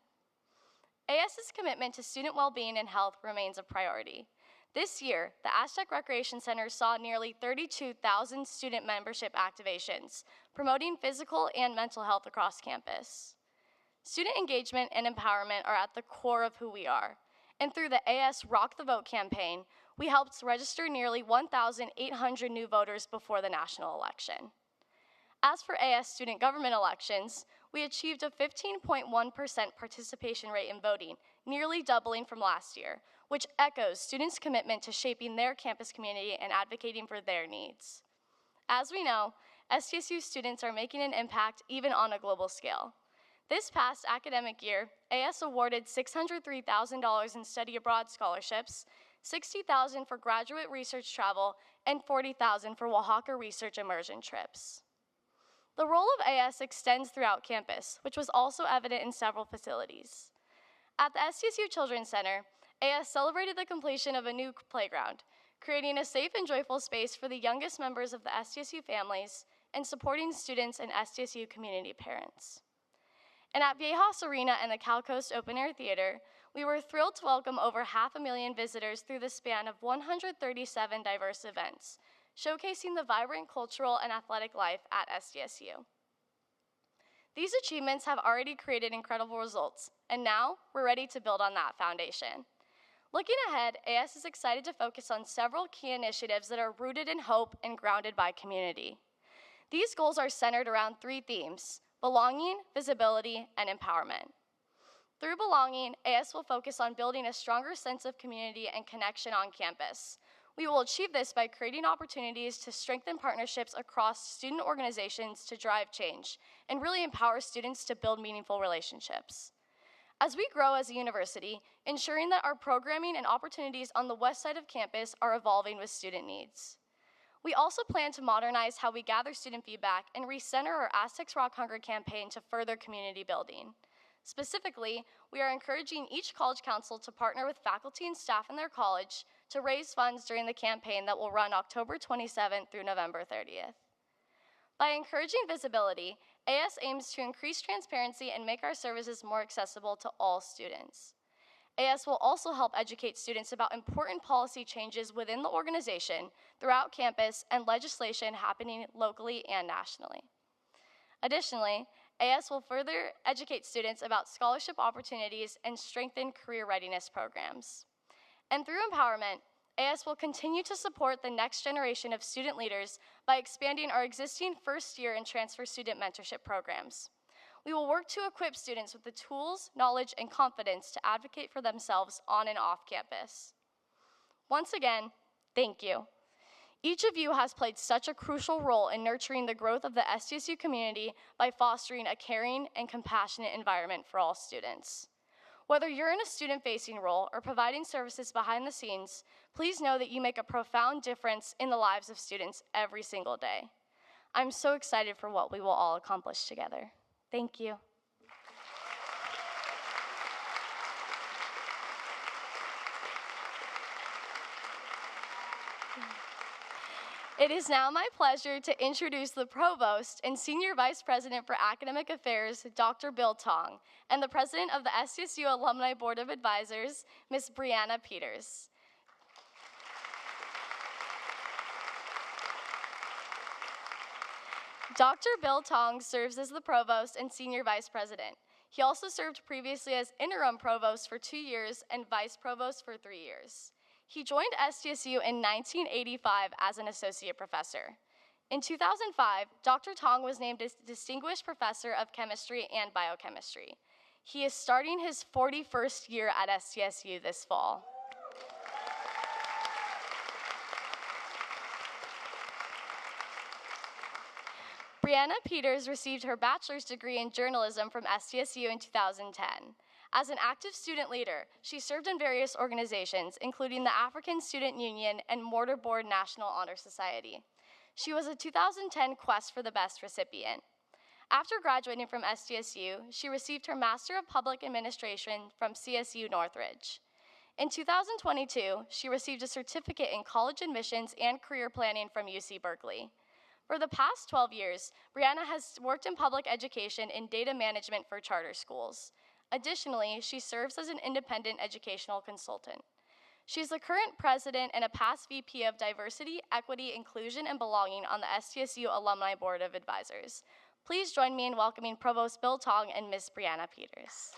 AS's commitment to student well-being and health remains a priority. This year, the Aztec Recreation Center saw nearly 32,000 student membership activations, promoting physical and mental health across campus. Student engagement and empowerment are at the core of who we are, and through the AS Rock the Vote campaign, we helped register nearly 1,800 new voters before the national election. As for AS student government elections, we achieved a 15.1% participation rate in voting, nearly doubling from last year, which echoes students' commitment to shaping their campus community and advocating for their needs. As we know, SDSU students are making an impact even on a global scale. This past academic year, AS awarded $603,000 in study abroad scholarships, $60,000 for graduate research travel, and $40,000 for Oaxaca research immersion trips. The role of AS extends throughout campus, which was also evident in several facilities. At the SDSU Children's Center, AS celebrated the completion of a new playground, creating a safe and joyful space for the youngest members of the SDSU families and supporting students and SDSU community parents. And at Viejas Arena and the Cal Coast Open Air Theater, we were thrilled to welcome over 500,000 visitors through the span of 137 diverse events, showcasing the vibrant cultural and athletic life at SDSU. These achievements have already created incredible results, and now we're ready to build on that foundation. Looking ahead, AS is excited to focus on several key initiatives that are rooted in hope and grounded by community. These goals are centered around three themes: belonging, visibility, and empowerment. Through belonging, AS will focus on building a stronger sense of community and connection on campus. We will achieve this by creating opportunities to strengthen partnerships across student organizations to drive change and really empower students to build meaningful relationships. As we grow as a university, ensuring that our programming and opportunities on the west side of campus are evolving with student needs. We also plan to modernize how we gather student feedback and recenter our Aztecs Rock Hunger campaign to further community building. Specifically, we are encouraging each college council to partner with faculty and staff in their college to raise funds during the campaign that will run October 27th through November 30th. By encouraging visibility, AS aims to increase transparency and make our services more accessible to all students. AS will also help educate students about important policy changes within the organization, throughout campus, and legislation happening locally and nationally. Additionally, AS will further educate students about scholarship opportunities and strengthen career readiness programs. And through empowerment, AS will continue to support the next generation of student leaders by expanding our existing first-year and transfer student mentorship programs. We will work to equip students with the tools, knowledge, and confidence to advocate for themselves on and off campus. Once again, thank you. Each of you has played such a crucial role in nurturing the growth of the SDSU community by fostering a caring and compassionate environment for all students. Whether you're in a student-facing role or providing services behind the scenes, please know that you make a profound difference in the lives of students every single day. I'm so excited for what we will all accomplish together. Thank you. It is now my pleasure to introduce the Provost and Senior Vice President for Academic Affairs, Dr. Bill Tong, and the President of the SDSU Alumni Board of Advisors, Ms. Brianna Peters. Dr. Bill Tong serves as the Provost and Senior Vice President. He also served previously as Interim Provost for 2 years and Vice Provost for 3 years. He joined SDSU in 1985 as an associate professor. In 2005, Dr. Tong was named a Distinguished Professor of Chemistry and Biochemistry. He is starting his 41st year at SDSU this fall. Brianna Peters received her bachelor's degree in journalism from SDSU in 2010. As an active student leader, she served in various organizations, including the African Student Union and Mortarboard National Honor Society. She was a 2010 Quest for the Best recipient. After graduating from SDSU, she received her Master of Public Administration from CSU Northridge. In 2022, she received a certificate in college admissions and career planning from UC Berkeley. For the past 12 years, Brianna has worked in public education in data management for charter schools. Additionally, she serves as an independent educational consultant. She's the current president and a past VP of Diversity, Equity, Inclusion, and Belonging on the SDSU Alumni Board of Advisors. Please join me in welcoming Provost Bill Tong and Ms. Brianna Peters.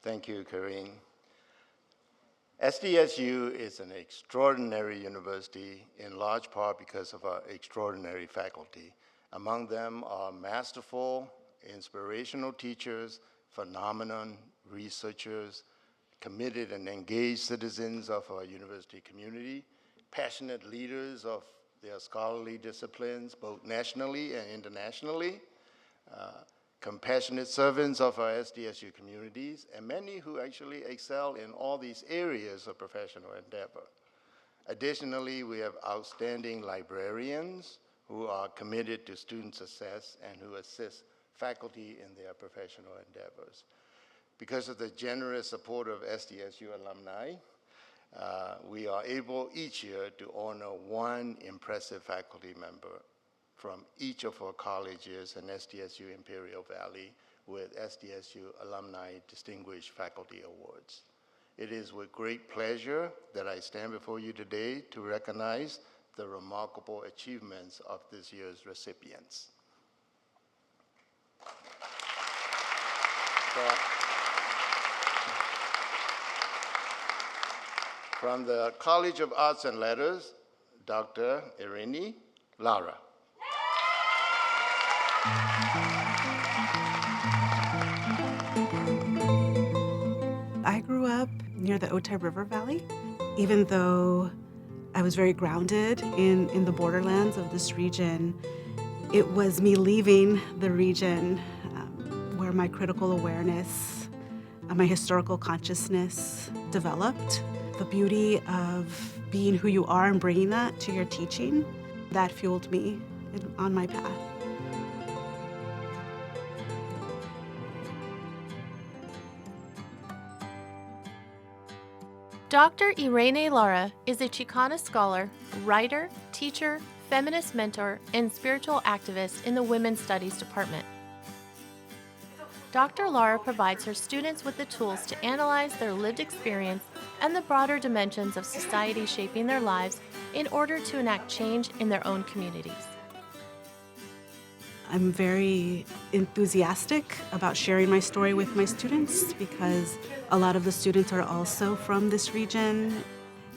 Thank you, Irene. SDSU is an extraordinary university in large part because of our extraordinary faculty. Among them are masterful, inspirational teachers, phenomenal researchers, committed and engaged citizens of our university community, passionate leaders of their scholarly disciplines, both nationally and internationally, compassionate servants of our SDSU communities, and many who actually excel in all these areas of professional endeavor. Additionally, we have outstanding librarians who are committed to student success and who assist faculty in their professional endeavors. Because of the generous support of SDSU alumni, we are able each year to honor one impressive faculty member from each of our colleges and SDSU Imperial Valley with SDSU Alumni Distinguished Faculty Awards. It is with great pleasure that I stand before you today to recognize the remarkable achievements of this year's recipients. From the College of Arts and Letters, Dr. Irene, Lara. I grew up near the Otay River Valley. Even though I was very grounded in the borderlands of this region, it was me leaving the region where my critical awareness, my historical consciousness developed. The beauty of being who you are and bringing that to your teaching, that fueled me on my path. Dr. Irene Lara is a Chicana scholar, writer, teacher, feminist mentor, and spiritual activist in the Women's Studies Department. Dr. Lara provides her students with the tools to analyze their lived experience and the broader dimensions of society shaping their lives in order to enact change in their own communities. I'm very enthusiastic about sharing my story with my students because a lot of the students are also from this region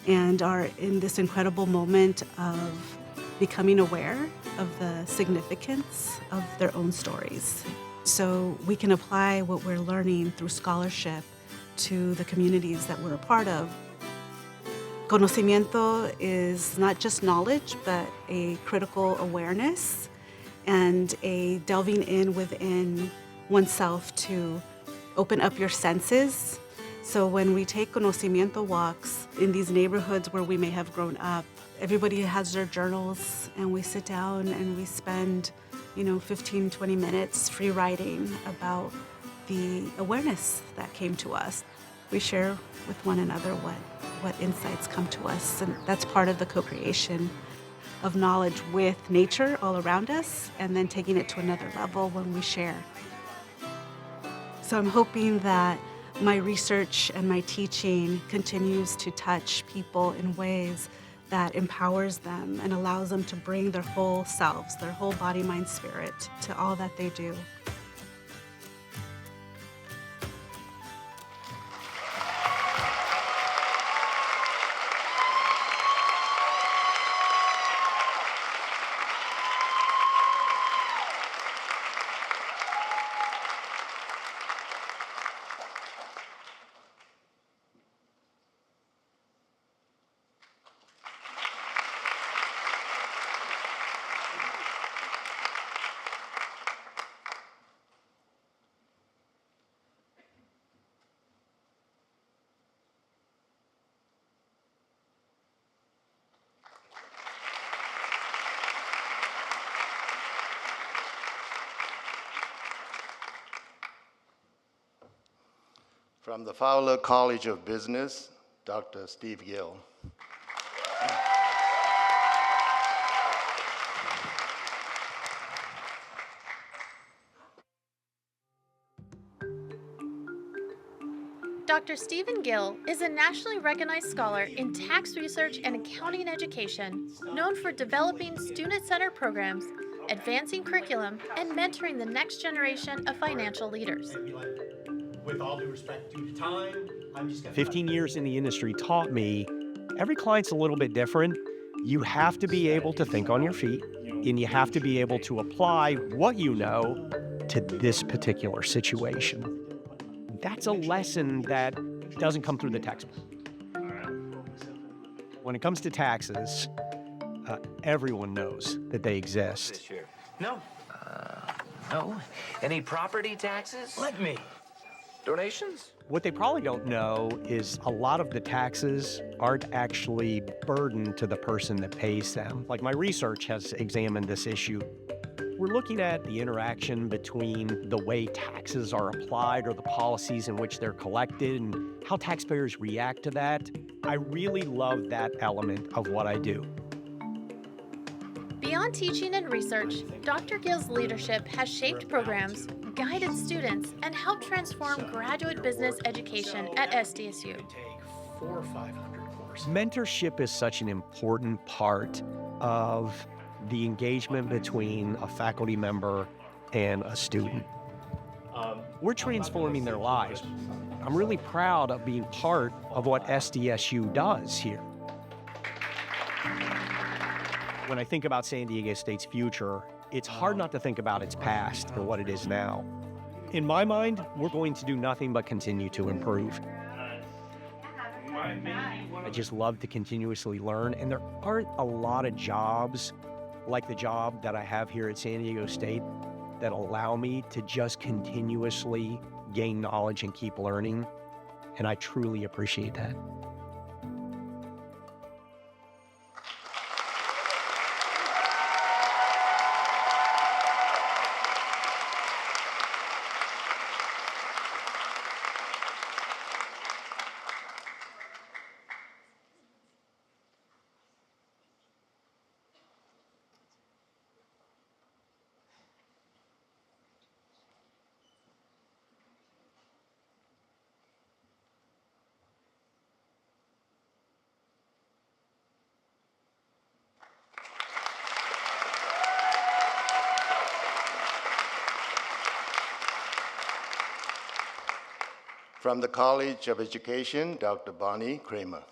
and are in this incredible moment of becoming aware of the significance of their own stories. So we can apply what we're learning through scholarship to the communities that we're a part of. Conocimiento is not just knowledge, but a critical awareness and a delving in within oneself to open up your senses. So when we take conocimiento walks in these neighborhoods where we may have grown up, everybody has their journals and we sit down and we spend 15, 20 minutes free writing about the awareness that came to us. We share with one another what insights come to us, and that's part of the co-creation of knowledge with nature all around us, and then taking it to another level when we share. So I'm hoping that my research and my teaching continues to touch people in ways that empowers them and allows them to bring their whole selves, their whole body, mind, spirit to all that they do. From the Fowler College of Business, Dr. Steve Gill. Dr. Stephen Gill is a nationally recognized scholar in tax research and accounting education, known for developing student-centered programs, advancing curriculum, and mentoring the next generation of financial leaders. With all due respect, due to time, I'm just going 15 years in the industry taught me every client's a little bit different. You have to be able to think on your feet, and you have to be able to apply what you know to this particular situation. That's a lesson that doesn't come through the textbook. When it comes to taxes, everyone knows that they exist. No. No. Any property taxes? Let me. Donations? What they probably don't know is a lot of the taxes aren't actually burdened to the person that pays them. Like, my research has examined this issue. We're looking at the interaction between the way taxes are applied or the policies in which they're collected and how taxpayers react to that. I really love that element of what I do. Beyond teaching and research, Dr. Gill's leadership has shaped programs, guided students, and helped transform graduate business education at SDSU. Take 400 or 500 courses. Mentorship is such an important part of the engagement between a faculty member and a student. We're transforming their lives. I'm really proud of being part of what SDSU does here. When I think about San Diego State's future, it's hard not to think about its past and what it is now. In my mind, we're going to do nothing but continue to improve. I just love to continuously learn, and there aren't a lot of jobs like the job that I have here at San Diego State that allow me to just continuously gain knowledge and keep learning, and I truly appreciate that. From the College of Education, Dr. Bonnie Kraemer.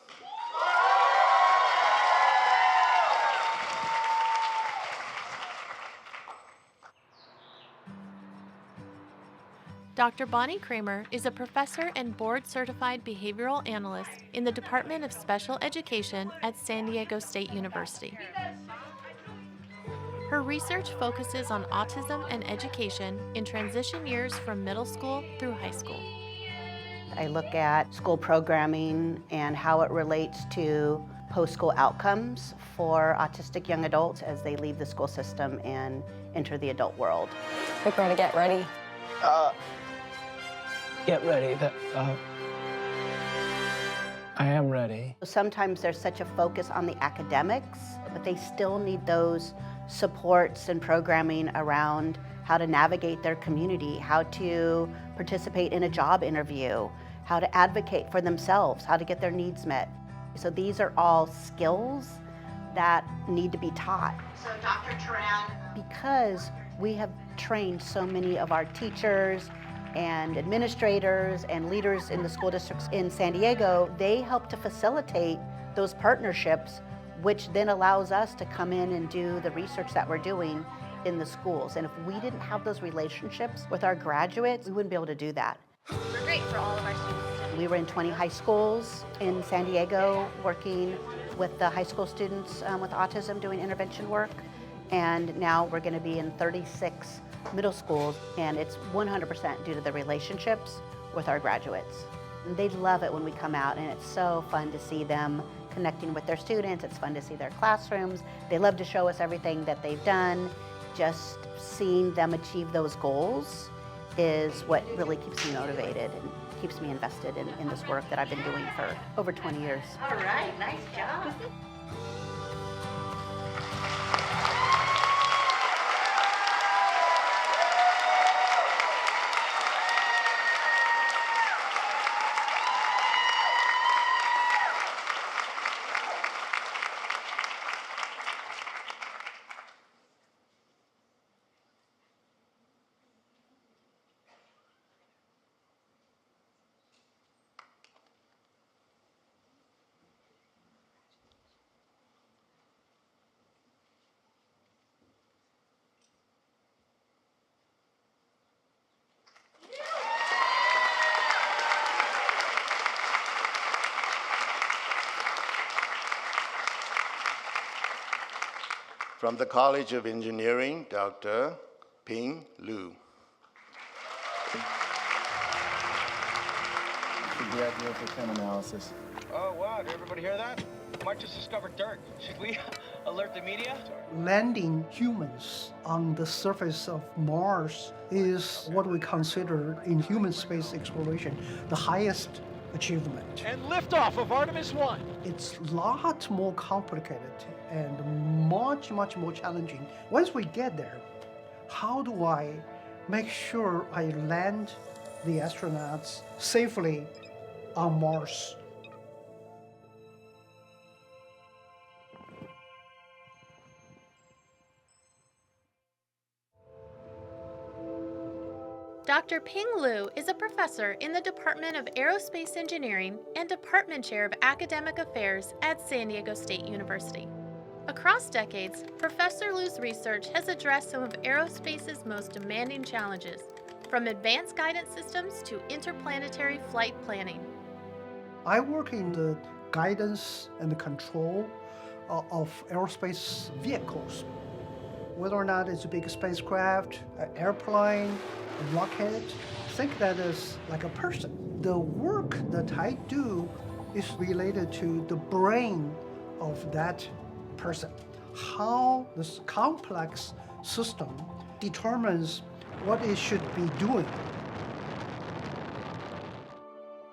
Dr. Bonnie Kraemer is a professor and board-certified behavioral analyst in the Department of Special Education at San Diego State University. Her research focuses on autism and education in transition years from middle school through high school. I look at school programming and how it relates to post-school outcomes for autistic young adults as they leave the school system and enter the adult world. Pickrel to get ready. Get ready. I am ready. Sometimes there's such a focus on the academics, but they still need those supports and programming around how to navigate their community, how to participate in a job interview, how to advocate for themselves, how to get their needs met. So these are all skills that need to be taught. So Dr. Turan. Because we have trained so many of our teachers and administrators and leaders in the school districts in San Diego, they help to facilitate those partnerships, which then allows us to come in and do the research that we're doing in the schools. And if we didn't have those relationships with our graduates, we wouldn't be able to do that. We're great for all of our students. We were in 20 high schools in San Diego working with the high school students with autism doing intervention work. And now we're going to be in 36 middle schools, and it's 100% due to the relationships with our graduates. And they love it when we come out, and it's so fun to see them connecting with their students. It's fun to see their classrooms. They love to show us everything that they've done. Just seeing them achieve those goals is what really keeps me motivated and keeps me invested in this work that I've been doing for over 20 years. All right, nice job. From the College of Engineering, Dr. Ping Lu. The idea for chem analysis. Oh, wow, did everybody hear that? Mark just discovered dirt. Should we alert the media? Landing humans on the surface of Mars is what we consider in human space exploration the highest achievement. And liftoff of Artemis 1. It's a lot more complicated and much more challenging. Once we get there, how do I make sure I land the astronauts safely on Mars? Dr. Ping Lu is a professor in the Department of Aerospace Engineering and Department Chair of Academic Affairs at San Diego State University. Across decades, Professor Lu's research has addressed some of aerospace's most demanding challenges, from advanced guidance systems to interplanetary flight planning. I work in the guidance and the control of aerospace vehicles. Whether or not it's a big spacecraft, an airplane, a rocket, think that is like a person. The work that I do is related to the brain of that person. How this complex system determines what it should be doing.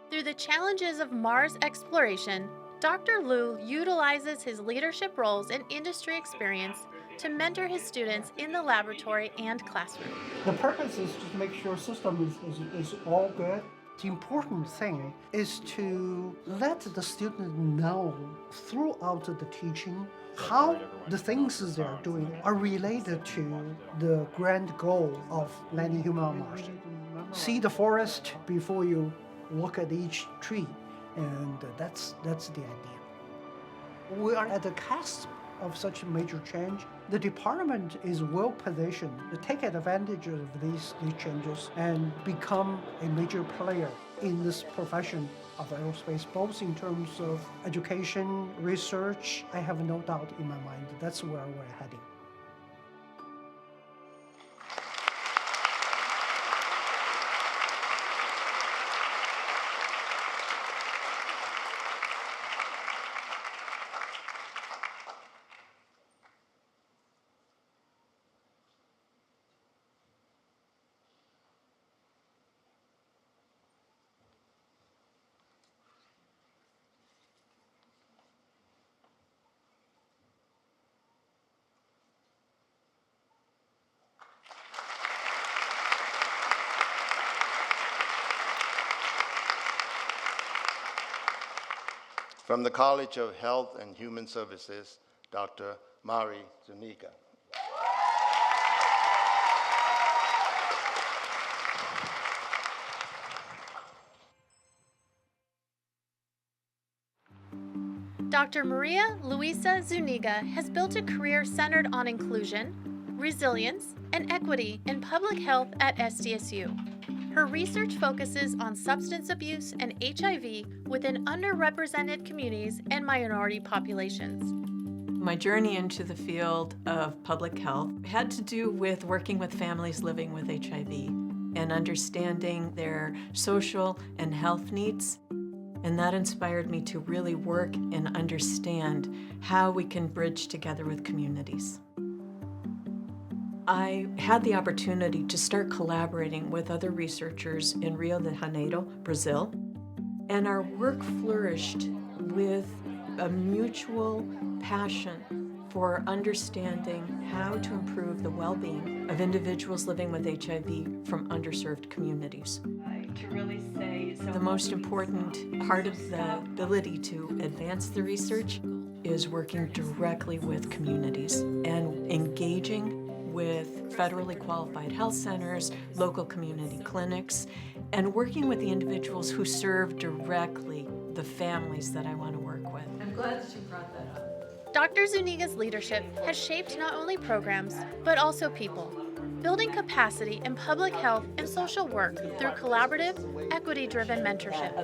Through the challenges of Mars exploration, Dr. Lu utilizes his leadership roles and industry experience to mentor his students in the laboratory and classroom. The purpose is to make sure system is all good. The important thing is to let the student know throughout the teaching how the things they're doing are related to the grand goal of landing human on Mars. See the forest before you look at each tree, and that's the idea. We are at the cusp of such a major change. The department is well positioned to take advantage of these changes and become a major player in this profession of aerospace, both in terms of education, research. I have no doubt in my mind that's where we're heading. From the College of Health and Human Services, Dr. Mari Zúñiga. Dr. Maria Luisa Zúñiga has built a career centered on inclusion, resilience, and equity in public health at SDSU. Her research focuses on substance abuse and HIV within underrepresented communities and minority populations. My journey into the field of public health had to do with working with families living with HIV and understanding their social and health needs. And that inspired me to really work and understand how we can bridge together with communities. I had the opportunity to start collaborating with other researchers in Rio de Janeiro, Brazil, and our work flourished with a mutual passion for understanding how to improve the well-being of individuals living with HIV from underserved communities. To really say the most important part of the ability to advance the research is working directly with communities and engaging with federally qualified health centers, local community clinics, and working with the individuals who serve directly the families that I want to work with. I'm glad that you brought that up. Dr. Zúñiga's leadership has shaped not only programs, but also people, building capacity in public health and social work through collaborative, equity-driven mentorship.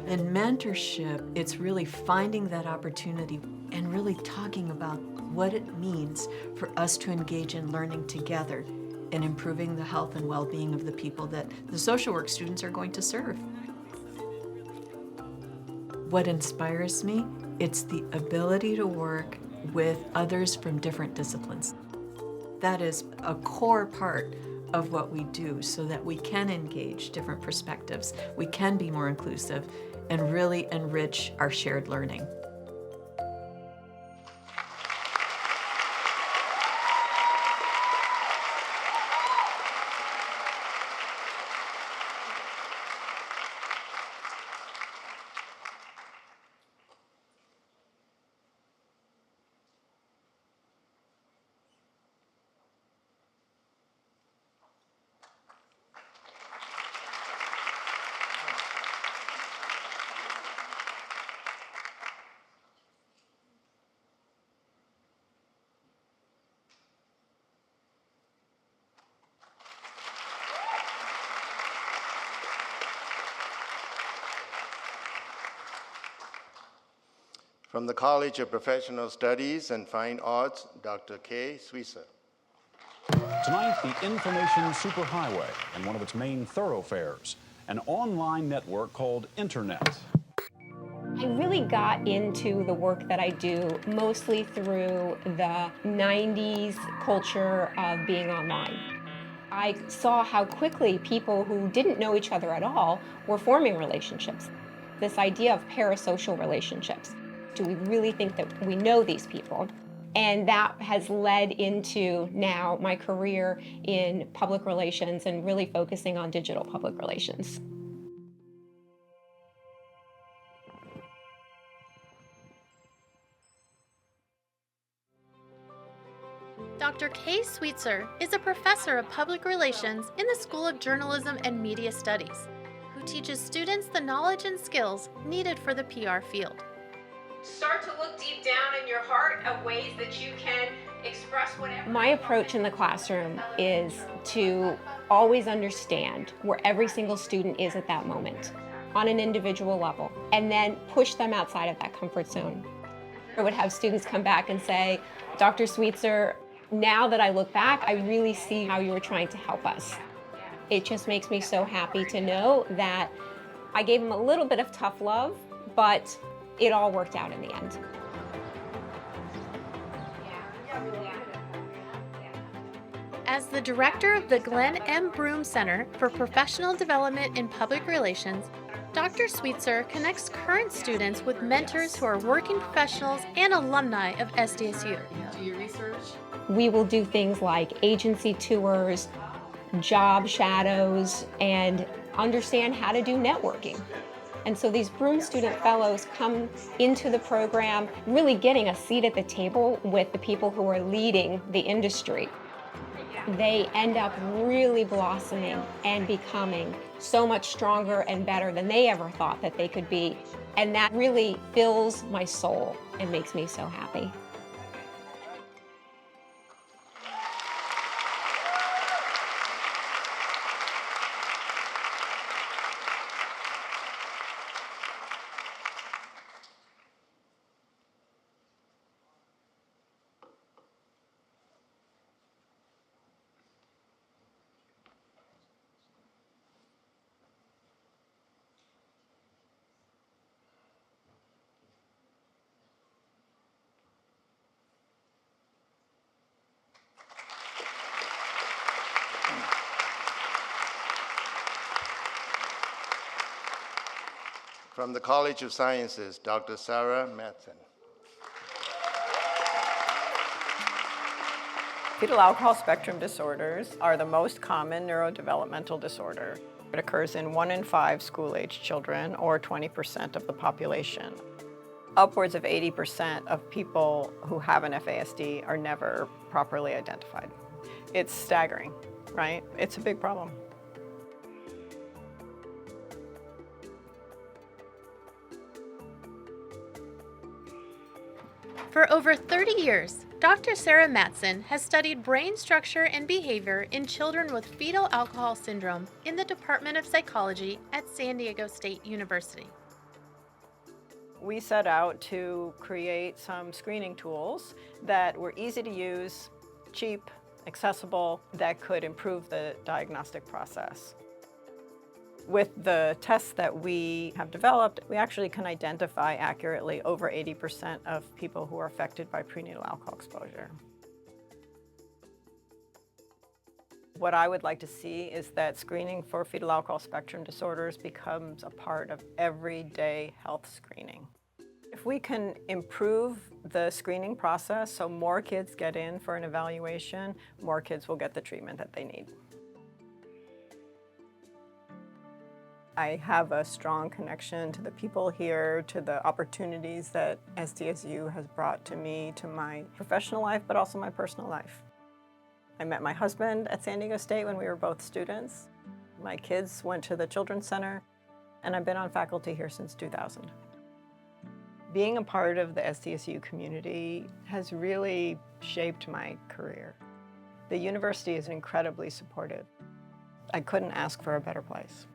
In mentorship, it's really finding that opportunity and really talking about what it means for us to engage in learning together and improving the health and well-being of the people that the social work students are going to serve. What inspires me, it's the ability to work with others from different disciplines. That is a core part of what we do so that we can engage different perspectives, we can be more inclusive, and really enrich our shared learning. From the College of Professional Studies and Fine Arts, Dr. Kaye, Sweetser. Tonight, the information superhighway and one of its main thoroughfares, an online network called Internet. I really got into the work that I do mostly through the 90s culture of being online. I saw how quickly people who didn't know each other at all were forming relationships. This idea of parasocial relationships. Do we really think that we know these people? And that has led into now my career in public relations and really focusing on digital public relations. Dr. Kaye Sweetser is a professor of public relations in the School of Journalism and Media Studies, who teaches students the knowledge and skills needed for the PR field. Start to look deep down in your heart of ways that you can express whatever. My approach in the classroom is to always understand where every single student is at that moment on an individual level, and then push them outside of that comfort zone. I would have students come back and say, Dr. Sweetser, now that I look back, I really see how you were trying to help us. It just makes me so happy to know that I gave them a little bit of tough love, but it all worked out in the end. As the director of the Glenn M. Broom Center for Professional Development in Public Relations, Dr. Sweetser connects current students with mentors who are working professionals and alumni of SDSU. Do your research. We will do things like agency tours, job shadows, and understand how to do networking. And so these Broom Student Fellows come into the program really getting a seat at the table with the people who are leading the industry. They end up really blossoming and becoming so much stronger and better than they ever thought that they could be. And that really fills my soul and makes me so happy. From the College of Sciences, Dr. Sarah Mattson. Fetal alcohol spectrum disorders are the most common neurodevelopmental disorder. It occurs in 1 in 5 school-age children, or 20% of the population. Upwards of 80% of people who have an FASD are never properly identified. It's staggering, right? It's a big problem. For over 30 years, Dr. Sarah Mattson has studied brain structure and behavior in children with fetal alcohol syndrome in the Department of Psychology at San Diego State University. We set out to create some screening tools that were easy to use, cheap, accessible, that could improve the diagnostic process. With the tests that we have developed, we actually can identify accurately over 80% of people who are affected by prenatal alcohol exposure. What I would like to see is that screening for fetal alcohol spectrum disorders becomes a part of everyday health screening. If we can improve the screening process so more kids get in for an evaluation, more kids will get the treatment that they need. I have a strong connection to the people here, to the opportunities that SDSU has brought to me, to my professional life, but also my personal life. I met my husband at San Diego State when we were both students. My kids went to the Children's Center, and I've been on faculty here since 2000. Being a part of the SDSU community has really shaped my career. The university is incredibly supportive. I couldn't ask for a better place.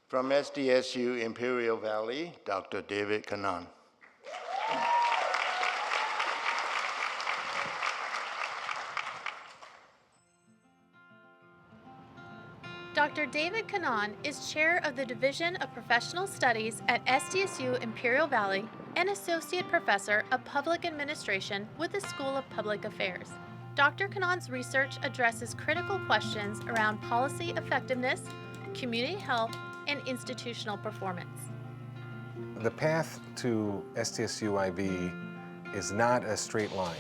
From SDSU Imperial Valley, Dr. David Kanaan. Dr. David Kanaan is chair of the Division of Professional Studies at SDSU Imperial Valley and associate professor of public administration with the School of Public Affairs. Dr. Kanaan's research addresses critical questions around policy effectiveness, community health, and institutional performance. The path to SDSU IB is not a straight line.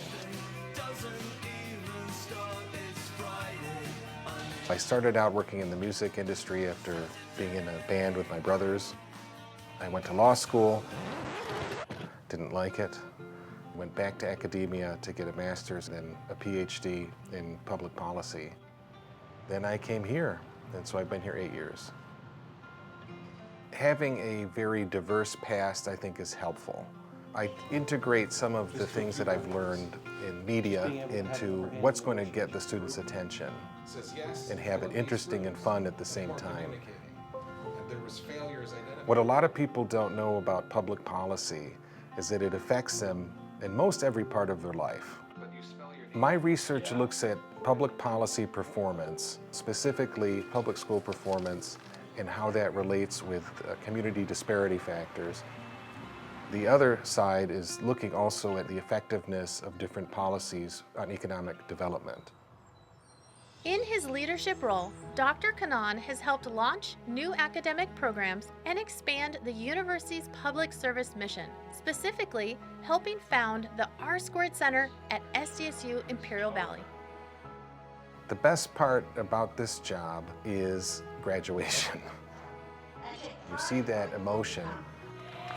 I started out working in the music industry after being in a band with my brothers. I went to law school, didn't like it. Went back to academia to get a master's and a PhD in public policy. Then I came here, and so I've been here 8 years. Having a very diverse past, I think, is helpful. I integrate some of the things that I've learned in media into what's going to get the students' attention and have it interesting and fun at the same time. What a lot of people don't know about public policy is that it affects them in most every part of their life. My research looks at public policy performance, specifically public school performance, and how that relates with community disparity factors. The other side is looking also at the effectiveness of different policies on economic development. In his leadership role, Dr. Kanaan has helped launch new academic programs and expand the university's public service mission, specifically helping found the R² Center at SDSU Imperial Valley. The best part about this job is graduation. You see that emotion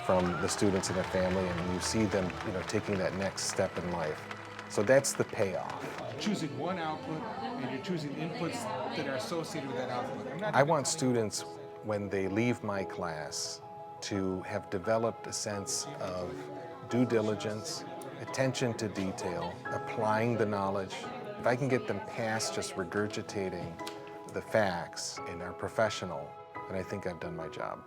from the students and their family, and you see them, taking that next step in life. So that's the payoff. Choosing one output, and you're choosing inputs that are associated with that output. I want students, when they leave my class, to have developed a sense of due diligence, attention to detail, applying the knowledge. If I can get them past just regurgitating the facts and are professional, then I think I've done my job.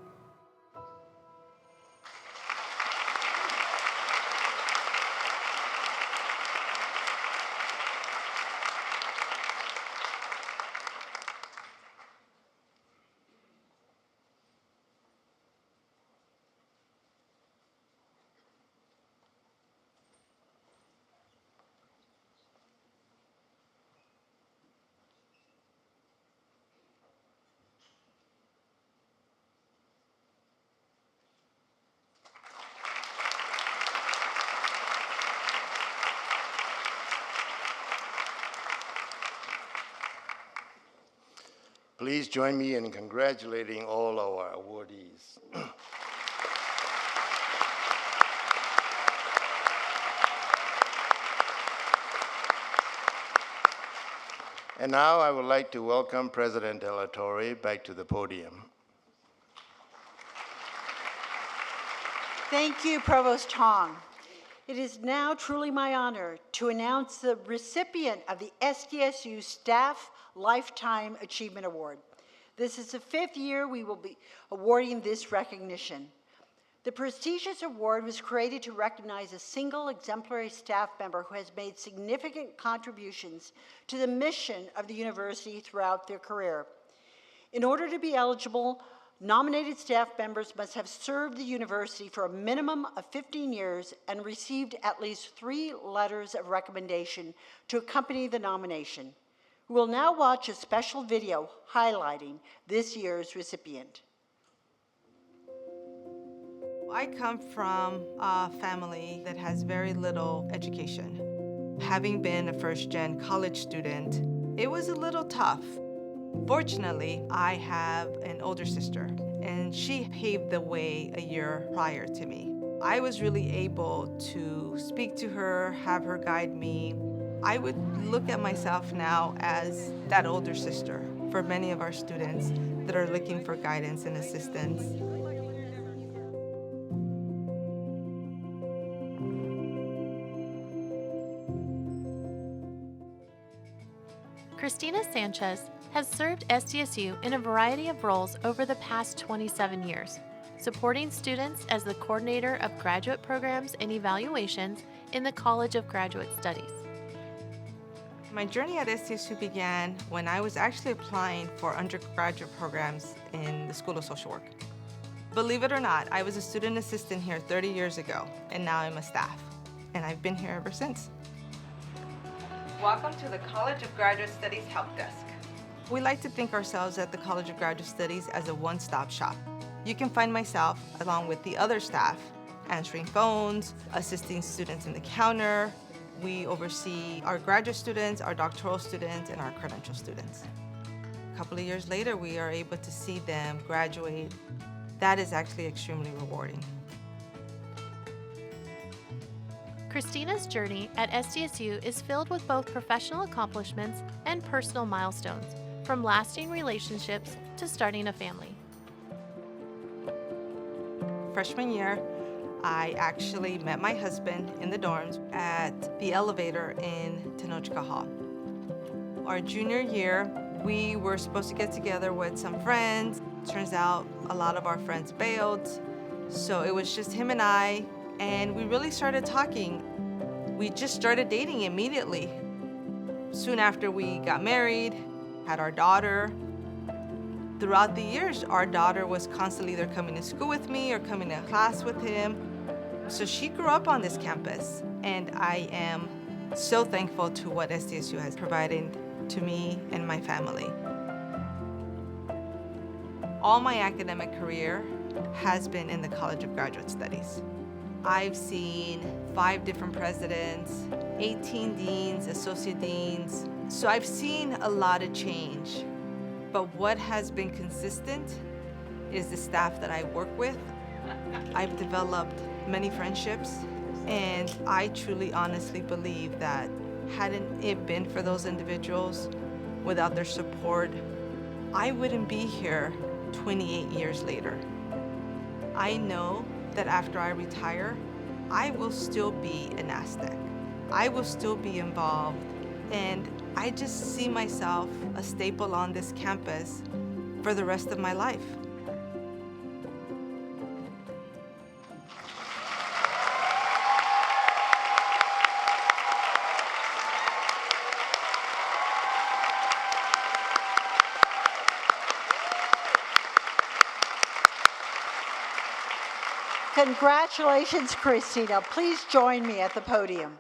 Please join me in congratulating all our awardees. And now I would like to welcome President De La Torre back to the podium. Thank you, Provost Tong. It is now truly my honor to announce the recipient of the SDSU Staff Lifetime Achievement Award. This is the 5th year we will be awarding this recognition. The prestigious award was created to recognize a single exemplary staff member who has made significant contributions to the mission of the university throughout their career. In order to be eligible, nominated staff members must have served the university for a minimum of 15 years and received at least 3 letters of recommendation to accompany the nomination. We will now watch a special video highlighting this year's recipient. I come from a family that has very little education. Having been a first-gen college student, it was a little tough. Fortunately, I have an older sister, and she paved the way a year prior to me. I was really able to speak to her, have her guide me. I would look at myself now as that older sister for many of our students that are looking for guidance and assistance. Cristina Sanchez has served SDSU in a variety of roles over the past 27 years, supporting students as the coordinator of graduate programs and evaluations in the College of Graduate Studies. My journey at SDSU began when I was actually applying for undergraduate programs in the School of Social Work. Believe it or not, I was a student assistant here 30 years ago, and now I'm a staff, and I've been here ever since. Welcome to the College of Graduate Studies Help Desk. We like to think ourselves at the College of Graduate Studies as a one-stop shop. You can find myself, along with the other staff, answering phones, assisting students in the counter. We oversee our graduate students, our doctoral students, and our credential students. A couple of years later, we are able to see them graduate. That is actually extremely rewarding. Christina's journey at SDSU is filled with both professional accomplishments and personal milestones, from lasting relationships to starting a family. Freshman year, I actually met my husband in the dorms at the elevator in Tenochca Hall. Our junior year, we were supposed to get together with some friends. Turns out a lot of our friends bailed, so it was just him and I, and we really started talking. We just started dating immediately. Soon after we got married, had our daughter. Throughout the years, our daughter was constantly either coming to school with me or coming to class with him. So she grew up on this campus, and I am so thankful to what SDSU has provided to me and my family. All my academic career has been in the College of Graduate Studies. I've seen 5 different presidents, 18 deans, associate deans. So I've seen a lot of change. But what has been consistent is the staff that I work with. I've developed many friendships, and I truly honestly believe that hadn't it been for those individuals, without their support, I wouldn't be here 28 years later. I know that after I retire, I will still be an Aztec. I will still be involved And I just see myself a staple on this campus for the rest of my life. Congratulations, Cristina. Please join me at the podium.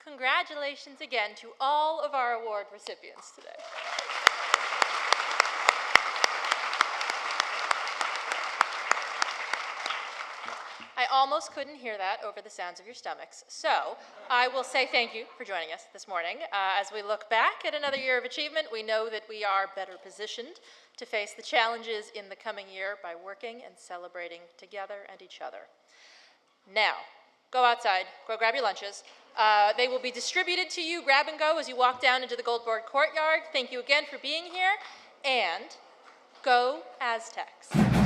Congratulations again to all of our award recipients today. I almost couldn't hear that over the sounds of your stomachs, so I will say thank you for joining us this morning. As we look back at another year of achievement, we know that we are better positioned to face the challenges in the coming year by working and celebrating together and each other. Now, go outside, go grab your lunches. They will be distributed to you, grab and go, as you walk down into the Goldboard courtyard. Thank you again for being here, and go Aztecs.